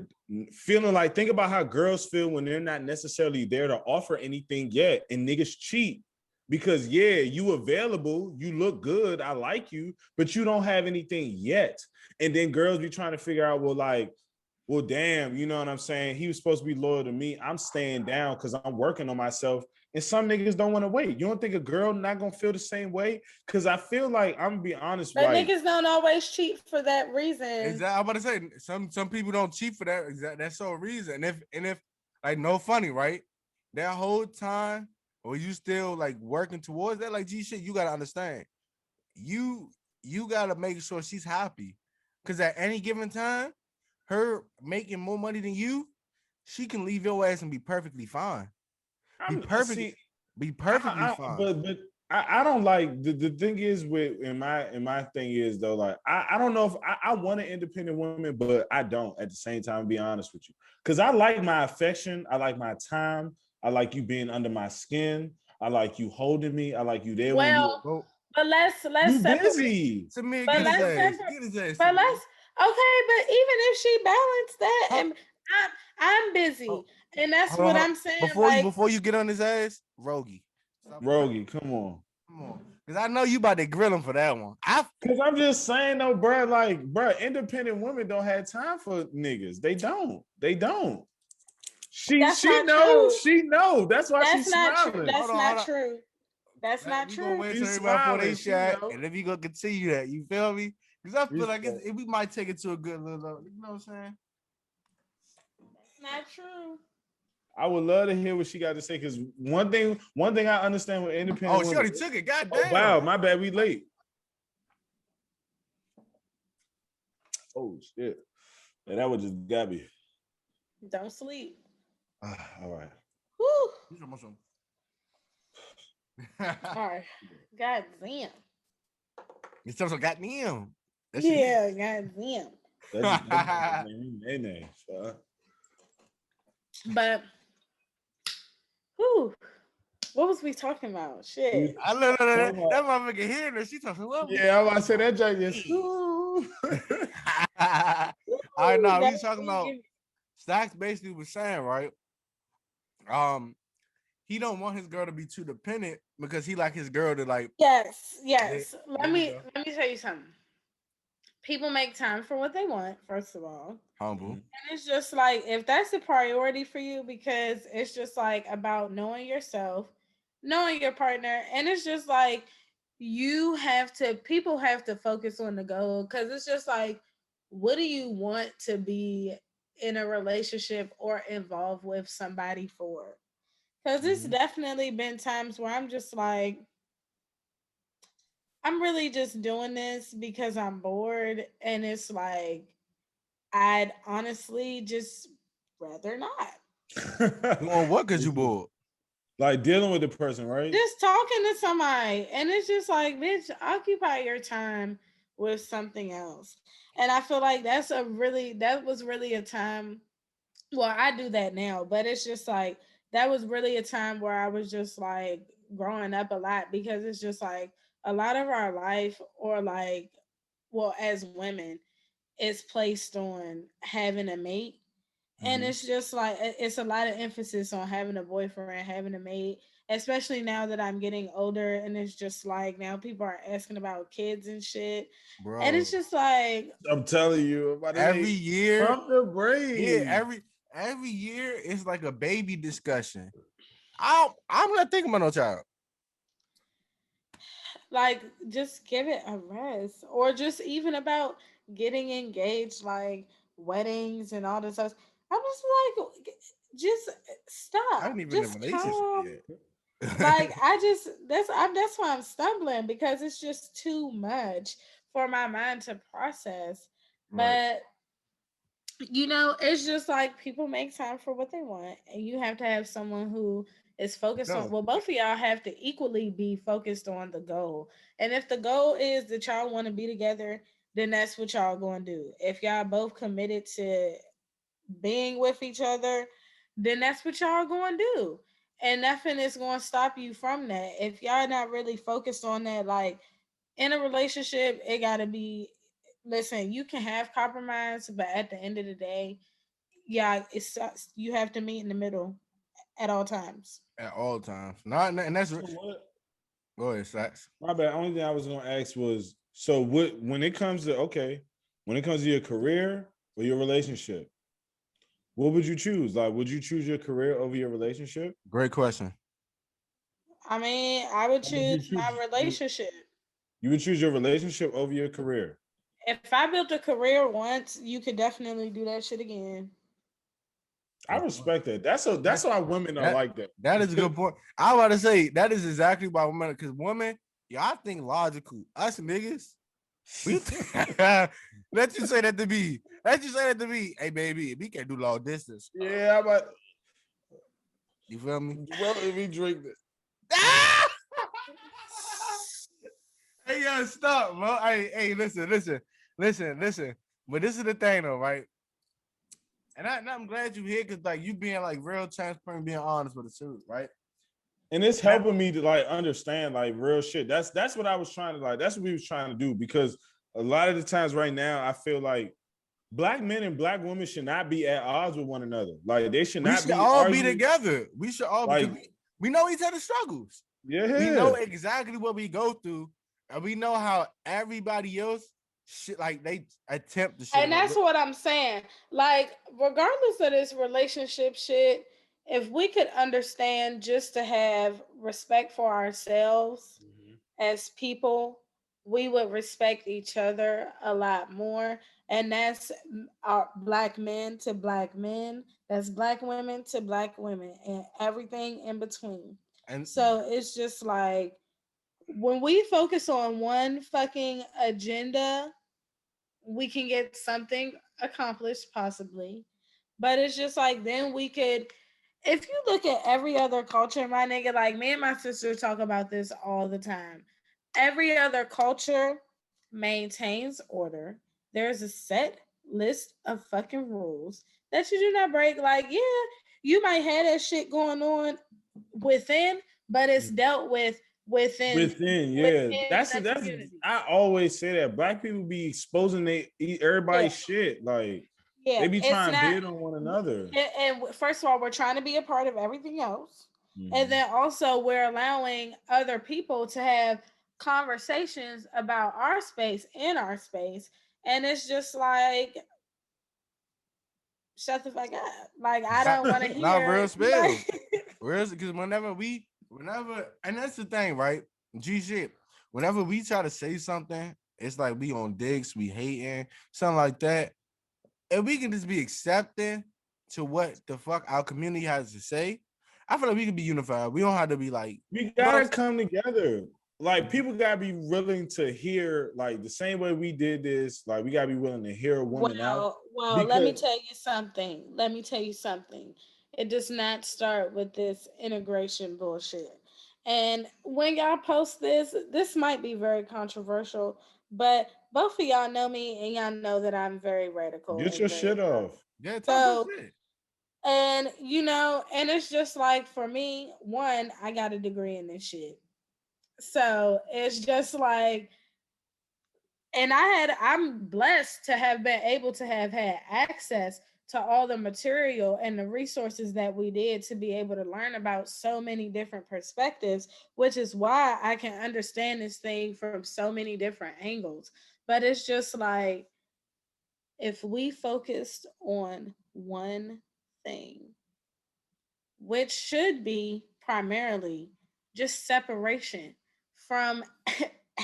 feeling like, think about how girls feel when they're not necessarily there to offer anything yet, and niggas cheat because you available, you look good, I like you, but you don't have anything yet. And then girls be trying to figure out, well, damn, you know what I'm saying? He was supposed to be loyal to me. I'm staying down because I'm working on myself. And some niggas don't want to wait. You don't think a girl not gonna feel the same way? Because I feel like, I'm gonna be honest, But like, niggas don't always cheat for that reason. Exactly. I'm about to say some people don't cheat for that. That's so reason. And if like no funny, right? That whole time, or you still like working towards that, like G shit, you gotta understand. You gotta make sure she's happy. Cause at any given time, her making more money than you, she can leave your ass and be perfectly fine. Be I'm perfect. see. Be perfectly I, fine. but I don't like the thing is with in my thing is though, like I don't know if I want an independent woman, but I don't at the same time, be honest with you. Because I like my affection, I like my time, I like you being under my skin, I like you holding me, I like you there when Well, Well, but let's you separate. busy. Samir, But get his let's ass. separate. Get his ass. But Samir. let's okay. But even if she balanced that, Hold, and I'm busy, hold, and that's hold on, what hold on. I'm saying. Before Like you get on his ass, Rogie. Stop playing. Rogie, come on. Come on. Because I know you about to grill him for that one. Because I'm just saying though, bro, like, bro, independent women don't have time for niggas. They don't. They don't. She that's she not knows. true. She knows. That's why That's she's not true. smiling. That's Hold on, not hold on. true. That's not We gonna true. wait till She's everybody before they smiling. She shot, know. and then we gonna continue that. You feel me? Because I feel like Respect. we might take it to a good little. You know what I'm saying? That's not true. I would love to hear what she got to say. Because one thing I understand with independent Oh, she women. already took it. God Oh damn. wow, my bad. We late. Oh shit. Yeah, that would just got me. Don't sleep. All right. Woo. All right. God damn. It's also got him. Yeah. God damn. That made me nay-nay, so. But who? What was we talking about? Shit. I know that motherfucker hearing her. She talking what? Yeah, I'm about to say that joke is. All right, now we That- talking about Stacks basically was saying, right? He don't want his girl to be too dependent because he like his girl to like. Yes. There Let you me go. tell you something. People make time for what they want, first of all. Humble. And it's just like if that's a priority for you, because it's just like about knowing yourself, knowing your partner, and it's just like people have to focus on the goal, because it's just like, what do you want to be in a relationship or involved with somebody for? Because it's definitely been times where I'm just like, I'm really just doing this because I'm bored, and it's like I'd honestly just rather not. Doing what? Cause you bored. Like dealing with the person, right? Just talking to somebody, and it's just like, bitch, occupy your time with something else. And I feel like that was really a time. Well, I do that now, but it's just like that was really a time where I was just like growing up a lot, because it's just like a lot of our life, or like, well, as women, is placed on having a mate. And it's just like it's a lot of emphasis on having a boyfriend, having a mate, especially now that I'm getting older. And it's just like now people are asking about kids and shit. And Bro. it's just like, I'm telling you, about to Every say, year, pump the brakes. yeah, every year it's like a baby discussion. I'm not thinking about no child. like, just give it a rest. Or just even about getting engaged, like weddings and all this stuff. I'm just like, just I stop. ain't even in a Just relationship calm. yet. Like that's why I'm stumbling, because it's just too much for my mind to process. Right. But it's just like people make time for what they want, and you have to have someone who is focused on, No. well, both of y'all have to equally be focused on the goal. And if the goal is that y'all want to be together, then that's what y'all going to do. If y'all both committed to being with each other, then that's what y'all going to do. And nothing is going to stop you from that. If y'all not really focused on that, like in a relationship, it got to be, listen, you can have compromise, but at the end of the day, yeah, you have to meet in the middle at all times. At all times. Not and that's So what? go ahead, Sacks. My bad. Only thing I was gonna ask was, so what when it comes to your career or your relationship, what would you choose? Like, would you choose your career over your relationship? Great question. I mean, I would Or would you choose my choose relationship. you would choose your relationship over your career? If I built a career once, you could definitely do that shit again. I respect that. That's why women are That like that. that is a good point. I was about to say that is exactly why women, because women, y'all think logical. Us niggas, We let you say that to me. Let you say that to me. Hey, baby, we can't do long distance. Yeah, I'm about. You feel me? Well, if we drink this. Hey, yo, stop, bro. Hey, listen. But this is the thing, though, right? And I'm glad you here because like you being like real transparent, being honest with the truth, right? And it's And I, helping me to like understand like real shit. That's what I was trying to like. That's what we was trying to do because a lot of the times right now I feel like black men and black women should not be at odds with one another. Like they should we not should be all be arguing. together. We should all because Like we know each other's struggles. We yeah, know exactly what we go through, and we know how everybody else shit like they attempt to shit. And that's what I'm saying. Like, regardless of this relationship shit, if we could understand just to have respect for ourselves as people, we would respect each other a lot more. And that's our black men to black men, that's black women to black women, and everything in between. And So it's just like when we focus on one fucking agenda, we can get something accomplished possibly. But it's just like then we could, if you look at every other culture, my nigga, like me and my sister talk about this all the time. Every other culture maintains order. There's a set list of fucking rules that you do not break. Like, yeah, you might have that shit going on within, but it's dealt with within within, yeah. within the That's community. I always say that black people be exposing Yeah, everybody's shit. Like yeah. they be It's trying to not. bid on one another. And first of all, we're trying to be a part of everything else, and Mhm. then also we're allowing other people to have conversations about our space in our space, and it's just like shut the fuck up. Like I don't want to not hear real spill. like Whereas because and that's the thing, right? G shit. Whenever we try to say something, it's like we on dicks, we hating, something like that. And we can just be accepting to what the fuck our community has to say. I feel like we can be unified. We don't have to be like, We you know what gotta come together. Like people gotta be willing to hear, like the same way we did this. Like we gotta be willing to hear a woman out well, let me because tell you something. Let me tell you something. It does not start with this integration bullshit. And when y'all post this, this might be very controversial, but both of y'all know me and y'all know that I'm very radical get and your very shit off. yeah, talk your so shit. and and it's just like for me, one, I got a degree in this shit. So it's just like and I'm blessed to have been able to have had access to all the material and the resources that we did to be able to learn about so many different perspectives, which is why I can understand this thing from so many different angles. But it's just like if we focused on one thing, which should be primarily just separation from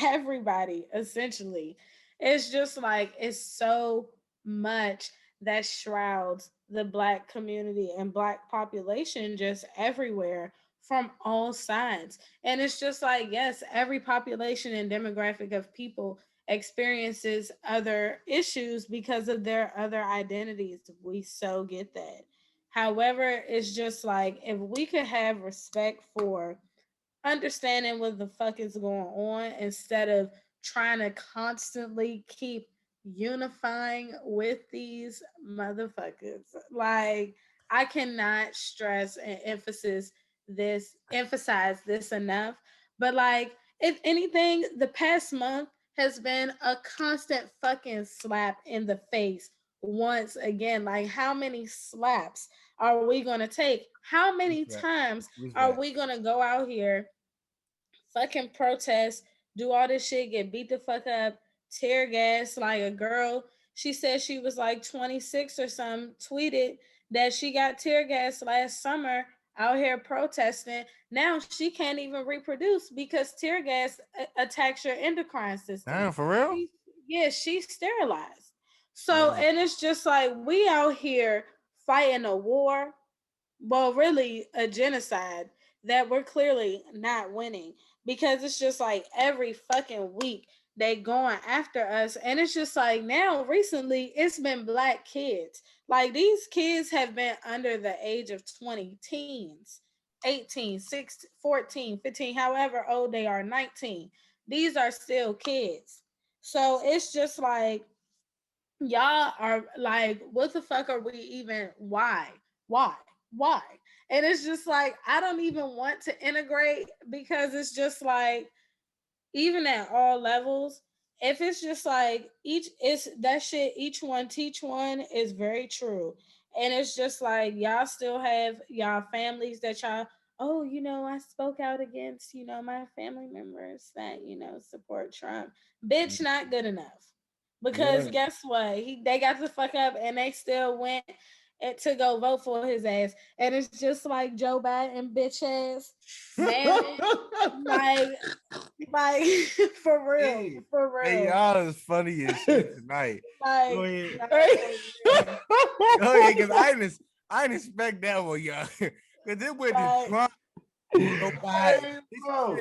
everybody, essentially. It's just like it's so much that shrouds the black community and black population just everywhere from all sides. And it's just like, yes, every population and demographic of people experiences other issues because of their other identities. We so get that. However, it's just like if we could have respect for understanding what the fuck is going on instead of trying to constantly keep unifying with these motherfuckers. Like I cannot stress and emphasize this enough. But like if anything, the past month has been a constant fucking slap in the face once again. Like how many slaps are we going to take? How many Respect. times are Respect. we going to go out here fucking protest, do all this shit, get beat the fuck up, tear gas. Like a girl, she said she was like 26 or something, tweeted that she got tear gas last summer out here protesting. Now she can't even reproduce because tear gas attacks your endocrine system. Damn, for real? She, yeah, she's sterilized. So, Wow. and it's just like we out here fighting a war, well, really a genocide that we're clearly not winning because it's just like every fucking week they going after us. And it's just like now recently it's been black kids. Like these kids have been under the age of 20, teens, 18, 16, 14, 15, however old they are, 19. These are still kids. So it's just like y'all are like, what the fuck are we even? Why? Why? And it's just like I don't even want to integrate because it's just like even at all levels, if it's just like each is that shit, each one teach one is very true. And it's just like y'all still have y'all families that y'all, oh, I spoke out against, my family members that, support Trump. Bitch, not good enough. Because Yeah. guess what? They got the fuck up and they still went to go vote for his ass. And it's just like Joe Biden, bitch ass. Damn it. Like like for real, Hey, for hey, real. y'all is funny as shit tonight. Go Like, ahead. no, Hey. for real. Go ahead, because I didn't expect that one, y'all. Because it went to Like, Trump, Joe Biden. Hey, Then bro.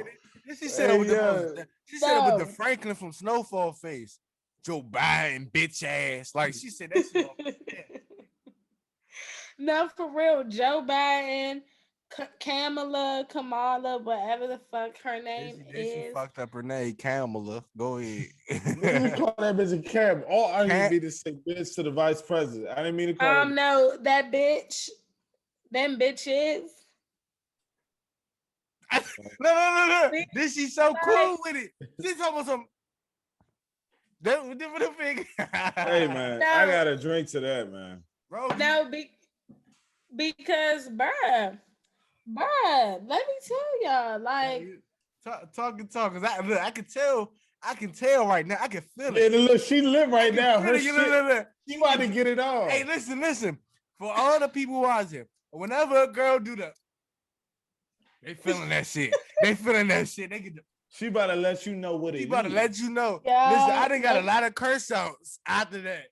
she said it Hey, with the yeah. most, she said it with the no. Franklin from Snowfall face. Joe Biden, bitch ass. Like she said that shit off the head. No, for real. Joe Biden, Kamala, whatever the fuck her name Then she is. fucked up her name, Kamala. Go ahead. Niggas call that bitch a cab. All I didn't Can't. mean to say bitch to the vice president. I didn't mean to call her. No, that bitch, them bitches. No. See, Then she's so like, cool with it. She's talking about some. That the big. Hey man, I no, got a drink to that, man. Bro, no, because, bruh, let me tell y'all, like, talk. Cause look, I can tell right now. I can feel Yeah, it. look, she lit I right can now. feel Her it. shit, Look. she about to get it Hey, on. listen. For all the people watching, whenever a girl do that, they feeling that shit. They feeling that shit. They get. She about to let you know what She it about to let is. you know. Listen, I y'all, done got a lot of curse outs after that.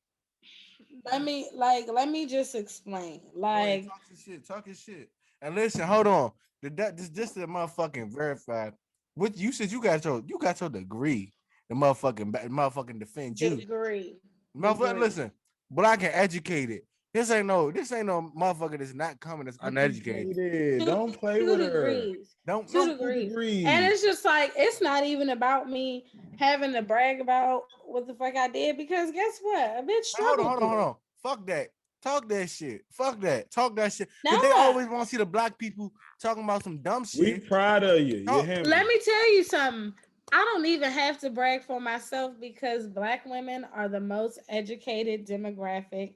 let me just explain. Go ahead, Like, talk your shit. And listen, hold on. This is motherfucking verified. What you said you got your degree. The motherfucking defend you. degree. Motherfucker, Degree. listen, black and educated. This ain't no motherfucker that's not coming that's uneducated. Educated. two, Don't play two with her. degrees. Don't Two no. Two degrees. And degrees. it's just like it's not even about me having to brag about what the fuck I did because guess what? A bitch Now, hold on, struggled hold on, through hold it. on. Fuck that. Talk that shit. Fuck that. Talk that shit. Cause they Nah. always want to see the black people talking about some dumb We shit. proud of you. You Talk. hear Let me? me tell you something. I don't even have to brag for myself because black women are the most educated demographic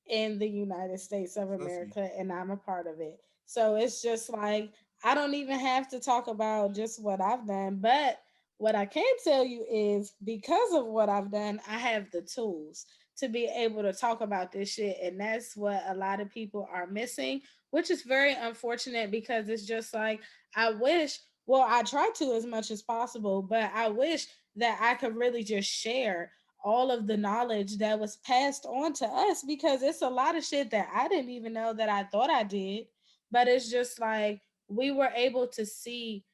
in the United States of Pussy. America, and I'm a part of it. So it's just like I don't even have to talk about just what I've done. But what I can tell you is because of what I've done, I have the tools to be able to talk about this shit. And that's what a lot of people are missing, which is very unfortunate because it's just like I wish, well, I try to as much as possible, but I wish that I could really just share all of the knowledge that was passed on to us because it's a lot of shit that I didn't even know that I thought I did. But it's just like we were able to see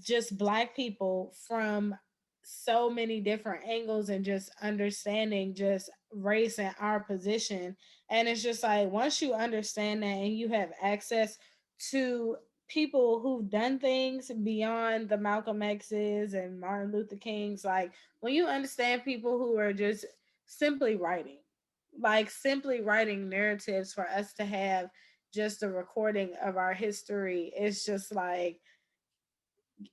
just black people from so many different angles and just understanding just race and our position. And it's just like once you understand that and you have access to people who've done things beyond the Malcolm X's and Martin Luther King's, like when you understand people who are just simply writing, like simply writing narratives for us to have just a recording of our history, it's just like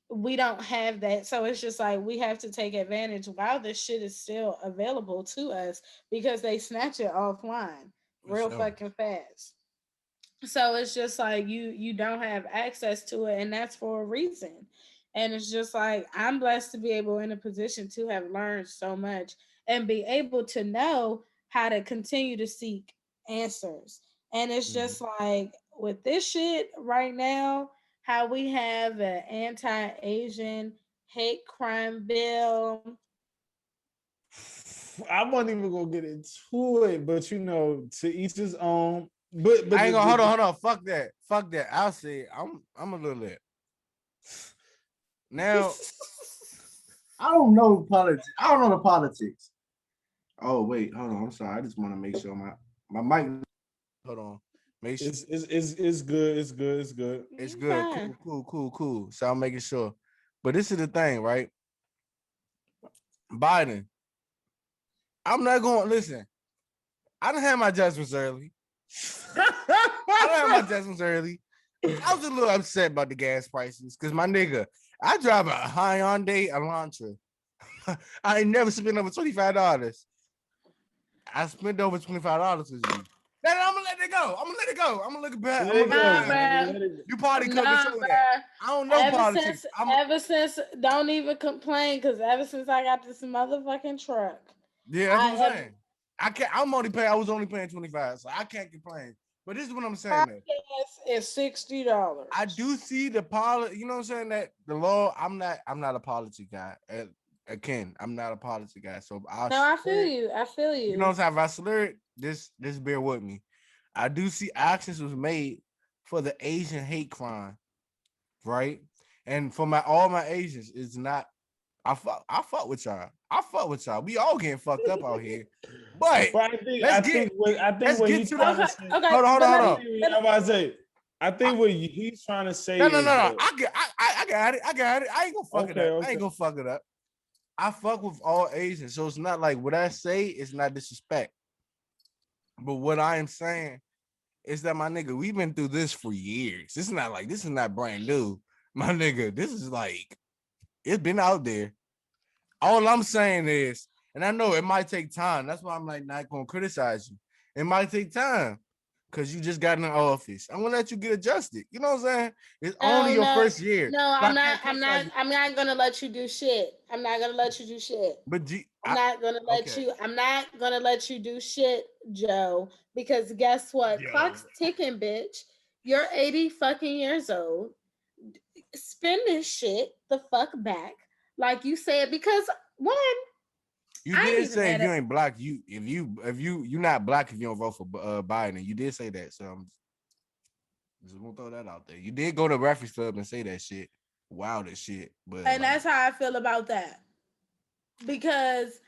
we don't have that. So it's just like we have to take advantage while this shit is still available to us because they snatch it offline For real sure. fucking fast. So it's just like you don't have access to it and that's for a reason. And it's just like I'm blessed to be able in a position to have learned so much and be able to know how to continue to seek answers. And it's Mhm. just like with this shit right now, how we have an anti-Asian hate crime bill. I wasn't even gonna get into it, but to each his own. But I ain't gonna hold on. Fuck that. I'll say I'm a little lit. Now I don't know politics. I don't know the politics. Oh wait, hold on. I'm sorry. I just want to make sure my mic. Hold on. Make sure It's good. It's good. It's good. it's You good. fine. Cool. So I'm making sure. But this is the thing, right? Biden. I'm not going to listen. I don't have my judgments early. I don't have my judgments early. I was a little upset about the gas prices because my nigga, I drive a Hyundai Elantra. I ain't never spent over $25. I spent over $25 with you. Then I'm gonna let it go. I'm gonna let it go. I'm gonna look back. I'm Let gonna it look go, Nah, back. man. bruh. Let it You probably could Nah, control that. bruh. I don't know politics. Ever since, don't even complain, cause ever since I got this motherfucking truck, Yeah, that's what I'm I have saying. I was only paying 25, so I can't complain. But this is what I'm saying though. gas is $60. I do see the policy, you know what I'm saying? That the law, I'm not a policy guy. Again, I'm not a policy guy. So No, I feel you. I feel you know you. what I'm saying? If I slur it, this bear with me. I do see actions was made for the Asian hate crime, right? And for all my Asians, it's not. I fuck with y'all. I fuck with y'all. We all getting fucked up out here. But But let's get I think what get he's to the trying Okay, to say. okay, hold on, hold but on, let hold me. on. I'm about to say. I I, think what he's trying to say no. is that. I got it. I got it. I ain't gonna fuck it Okay, up. I okay. ain't gonna fuck it up. I fuck with all Asians, so it's not like what I say is not disrespect. But what I am saying is that my nigga, we've been through this for years. This is not brand new. My nigga, this is like it's been out there. All I'm saying is, and I know it might take time. That's why I'm like not gonna criticize you. It might take time because you just got in the office. I'm gonna let you get adjusted. You know what I'm saying? It's only No, your no, first year. no. So I I'm not. can't I'm criticize not. you. I'm not gonna let you do shit. I'm not gonna let you do shit. But I'm not gonna let okay. you. I'm not gonna let you do shit, Joe. Because guess what? Yo. Clock's ticking, bitch. You're 80 fucking years old. Spin this shit the fuck back, like you said. Because one, You I ain't did even say if mad you at. ain't black, you're not black if you don't vote for Biden. You did say that, so I'm just gonna throw that out there. You did go to Breakfast Club and say that shit, wild as shit. But And like, that's how I feel about that. Because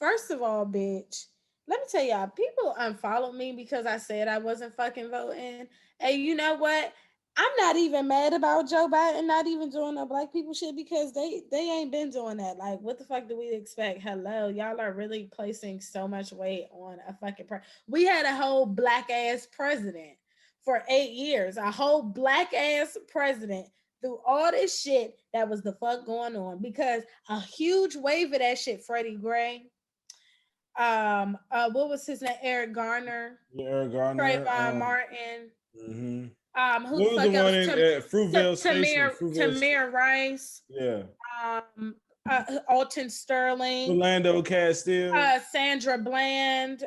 first of all, bitch, let me tell y'all, people unfollowed me because I said I wasn't fucking voting. And you know what? I'm not even mad about Joe Biden not even doing the black people shit because they ain't been doing that. Like, what the fuck do we expect? Hello, y'all are really placing so much weight on a fucking we had a whole black ass president for 8 years, a whole black ass president through all this shit that was the fuck going on because a huge wave of that shit, Freddie Gray, what was his name? Eric Garner, Yeah, Eric Gardner. Trayvon Martin, Mm-hmm. who the What was the fuck one else? in Fruitvale Station? Fruitvale. Tamir Rice, Yeah. um, Alton Sterling, Orlando Castile. Sandra Bland.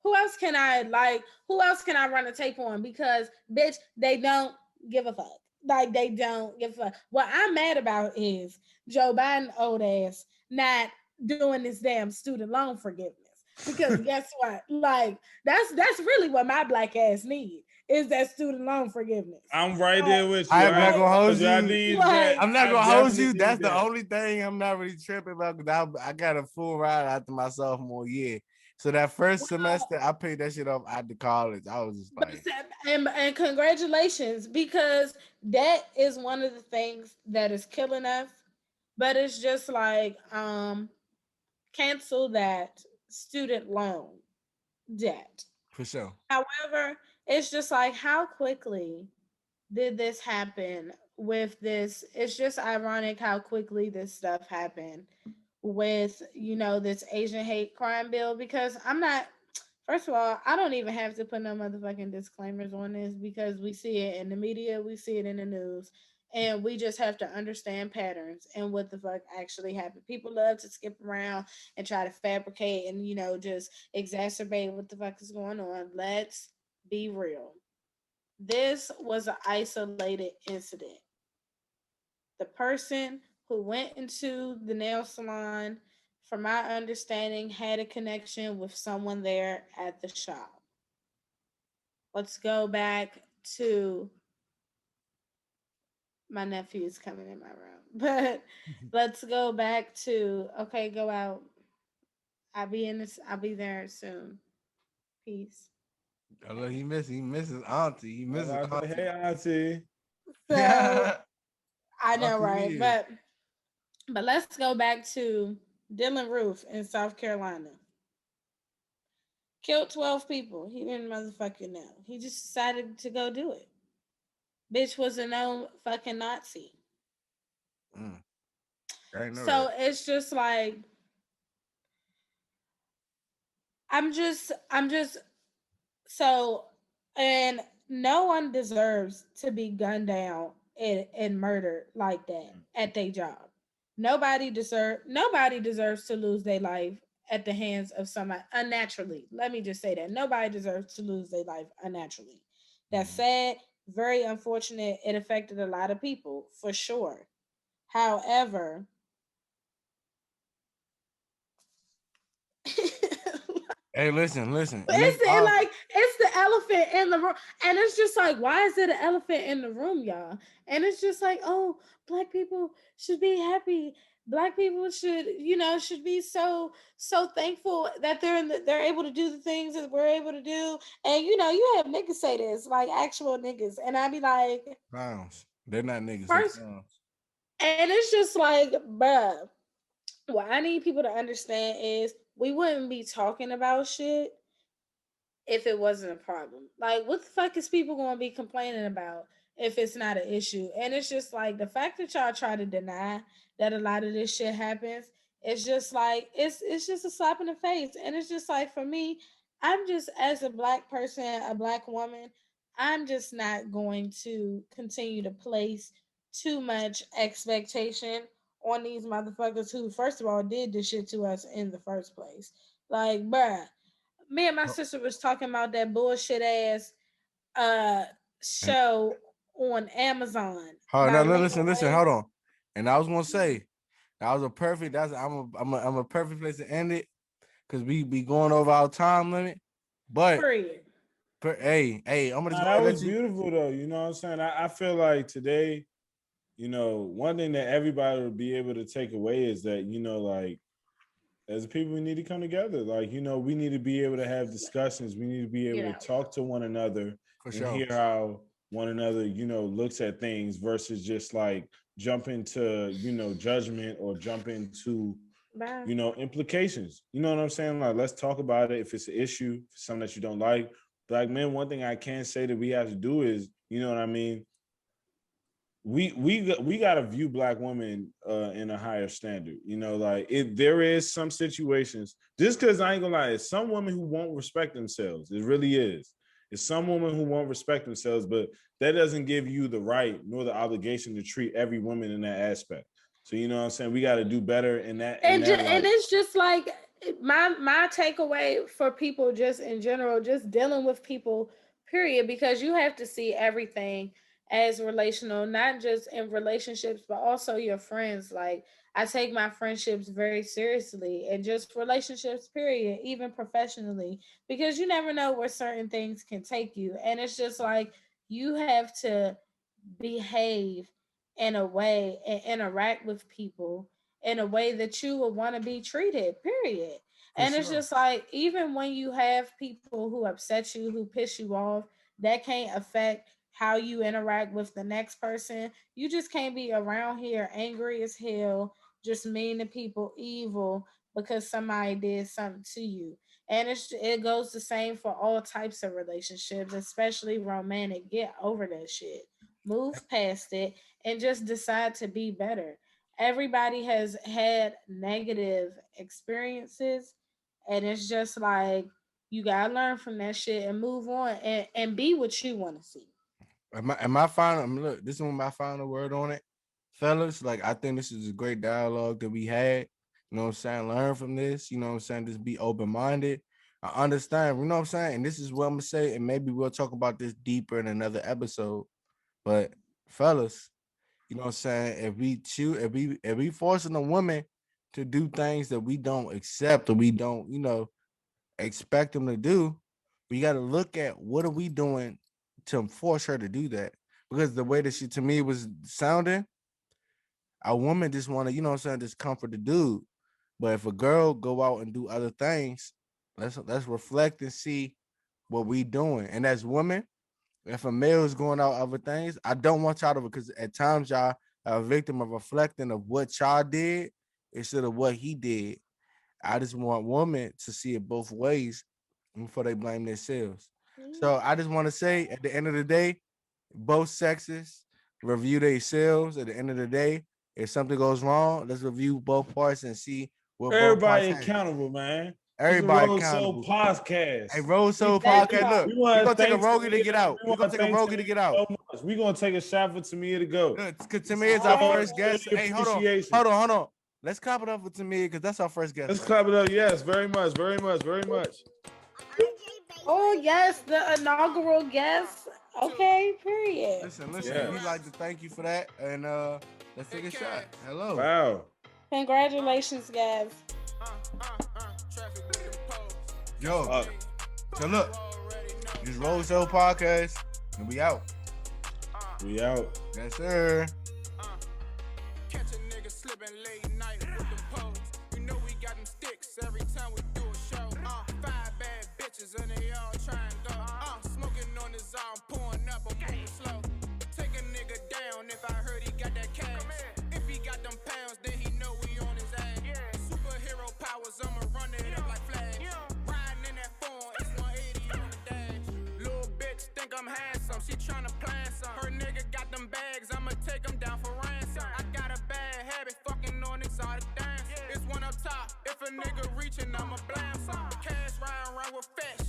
Who else can I like? Who else can I run a tape on? Because bitch, they don't give a fuck. Like they don't give a fuck. What I'm mad about is Joe Biden old ass not doing this damn student loan forgiveness. Because guess what? Like that's really what my black ass need is that student loan forgiveness. I'm right Like, there with you. I'm I not ain't like, gonna gonna hold hold you. I you. need that. like I'm not I gonna hold definitely you. need That's the that. only thing I'm not really tripping about because I got a full ride after my sophomore year. So that first well, semester, I paid that shit off after college. I was just but like, and congratulations because that is one of the things that is killing us. But it's just like cancel that student loan debt. for sure. However, it's just like how quickly did this happen with this? It's just ironic how quickly this stuff happened with, this Asian hate crime bill because I'm not. First of all, I don't even have to put no motherfucking disclaimers on this because we see it in the media, we see it in the news, and we just have to understand patterns and what the fuck actually happened. People love to skip around and try to fabricate and, just exacerbate what the fuck is going on. Let's be real. This was an isolated incident. The person who went into the nail salon, from my understanding, had a connection with someone there at the shop. Let's go back to My nephew is coming in my room. But let's go back to okay, go out. I'll be there soon. Peace. Oh, look, he misses auntie. He Well, misses I say, auntie. hey, auntie. So I know, Auntie right? Mia. But let's go back to Dylan Roof in South Carolina. Killed 12 people. He didn't motherfucking know. He just decided to go do it. Bitch was a known fucking Nazi. Mm, I didn't know So that. it's just like I'm just so and no one deserves to be gunned down and murdered like that at their job. Nobody deserves to lose their life at the hands of somebody unnaturally. Let me just say that. Nobody deserves to lose their life unnaturally. That's Mhm. sad, very unfortunate. It affected a lot of people for sure. However, Hey, listen, and it's It's all like it's the elephant in the room, and it's just like, why is it an elephant in the room, y'all? And it's just like, oh, black people should be happy. Black people should, should be so thankful that they're able to do the things that we're able to do. And you have niggas say this, like actual niggas, and I be like, clowns. They're not niggas. They first, clowns. and it's just like, bruh. What I need people to understand is we wouldn't be talking about shit if it wasn't a problem. Like, what the fuck is people going to be complaining about if it's not an issue? And it's just like the fact that y'all try to deny that a lot of this shit happens. It's just like it's just a slap in the face, and it's just like for me, I'm just as a black person, a black woman, I'm just not going to continue to place too much expectation on these motherfuckers who, first of all, did this shit to us in the first place. Like, bruh, me and my Oh, sister was talking about that bullshit ass uh and show on Amazon hold on, by no, Lena listen, Waithe. hold on. And I was gonna say that was a perfect. I'm a perfect place to end it because we be going over our time limit. But Period. hey, I'm gonna just Nah, go that ahead and was let you. beautiful though. You know what I'm saying? I feel like today, one thing that everybody will be able to take away is that, like as people, we need to come together. Like, we need to be able to have discussions. We need to be able You to know. talk to one another For and sure. hear how one another, looks at things versus just like jump into, judgment or jump into, Bye. implications. You know what I'm saying? Like, let's talk about it. If it's an issue, if it's something that you don't like. Black men, one thing I can say that we have to do is, you know what I mean? We got to view black women in a higher standard. Like if there is some situations, just because I ain't gonna lie, it's some women who won't respect themselves. It really is. It's some women who won't respect themselves, but that doesn't give you the right nor the obligation to treat every woman in that aspect. So you know what I'm saying? We got to do better in that And light. it's just like my takeaway for people just in general, just dealing with people, period, because you have to see everything as relational, not just in relationships, but also your friends. Like I take my friendships very seriously and just relationships, period, even professionally, because you never know where certain things can take you. And it's just like you have to behave in a way and interact with people in a way that you would want to be treated, period. For And it's sure. just like, even when you have people who upset you, who piss you off, that can't affect how you interact with the next person. You just can't be around here angry as hell, just mean to people, evil because somebody did something to you. And it goes the same for all types of relationships, especially romantic. Get over that shit, move past it, and just decide to be better. Everybody has had negative experiences, and it's just like you gotta learn from that shit and move on and be what you want to see. Am I final? Look, this is my final word on it, fellas. Like I think this is a great dialogue that we had. You know what I'm saying? Learn from this. You know what I'm saying? Just be open minded. I understand. You know what I'm saying? And this is what I'm gonna say. And maybe we'll talk about this deeper in another episode. But fellas, you know what I'm saying? If we choose, if we forcing a woman to do things that we don't accept or we don't, expect them to do, we got to look at what are we doing to force her to do that. because the way that she to me was sounding, a woman just want to, you know what I'm saying, just comfort the dude. But if a girl go out and do other things, let's reflect and see what we doing. And as women, if a male is going out other things, I don't want y'all to, because at times y'all are a victim of reflecting of what y'all did instead of what he did. I just want women to see it both ways before they blame themselves. So I just want to say at the end of the day, both sexes review themselves. At the end of the day, if something goes wrong, let's review both parts and see what both parts Everybody have. accountable, man. Everybody Road accountable. Soul podcast. Hey, Road Soul That's podcast. right. Look, We we're want gonna to take a thank Rogie to get out. We We're gonna want take a Rogie to Tamia get out. so much. We're gonna take a shot for Tamia to go. Because Tamia is our first guest. Hey, hold on. Let's clap it up for Tamia because that's our first guest. Let's clap it up. Yes, very much. Oh yes, the inaugural guest. Okay, period. Listen. Yeah. We'd like to thank you for that. And let's take a shot. Hello. Wow. Congratulations, guys. Yo. So look, this Road Show podcast, and we out. We out. Yes, sir. Catch a nigga slipping late night with them poles. You know we got them sticks every time we do a show. 5 bad bitches and they all try and go. Smoking on his arm, pouring up, I'm moving slow. Take a nigga down if I heard he got that cash. If he got them pounds, then he know we on his ass. Superhero powers, I'ma run it up like Flash. Riding in that phone, it's 180 on the dash. Little bitch think I'm handsome, she tryna plan some. Her nigga got them bags, I'ma take them down for ransom. I got a bad habit, fucking on exotic dance. It's one up top, if a nigga reaching, I'ma blast some. Cash round with fat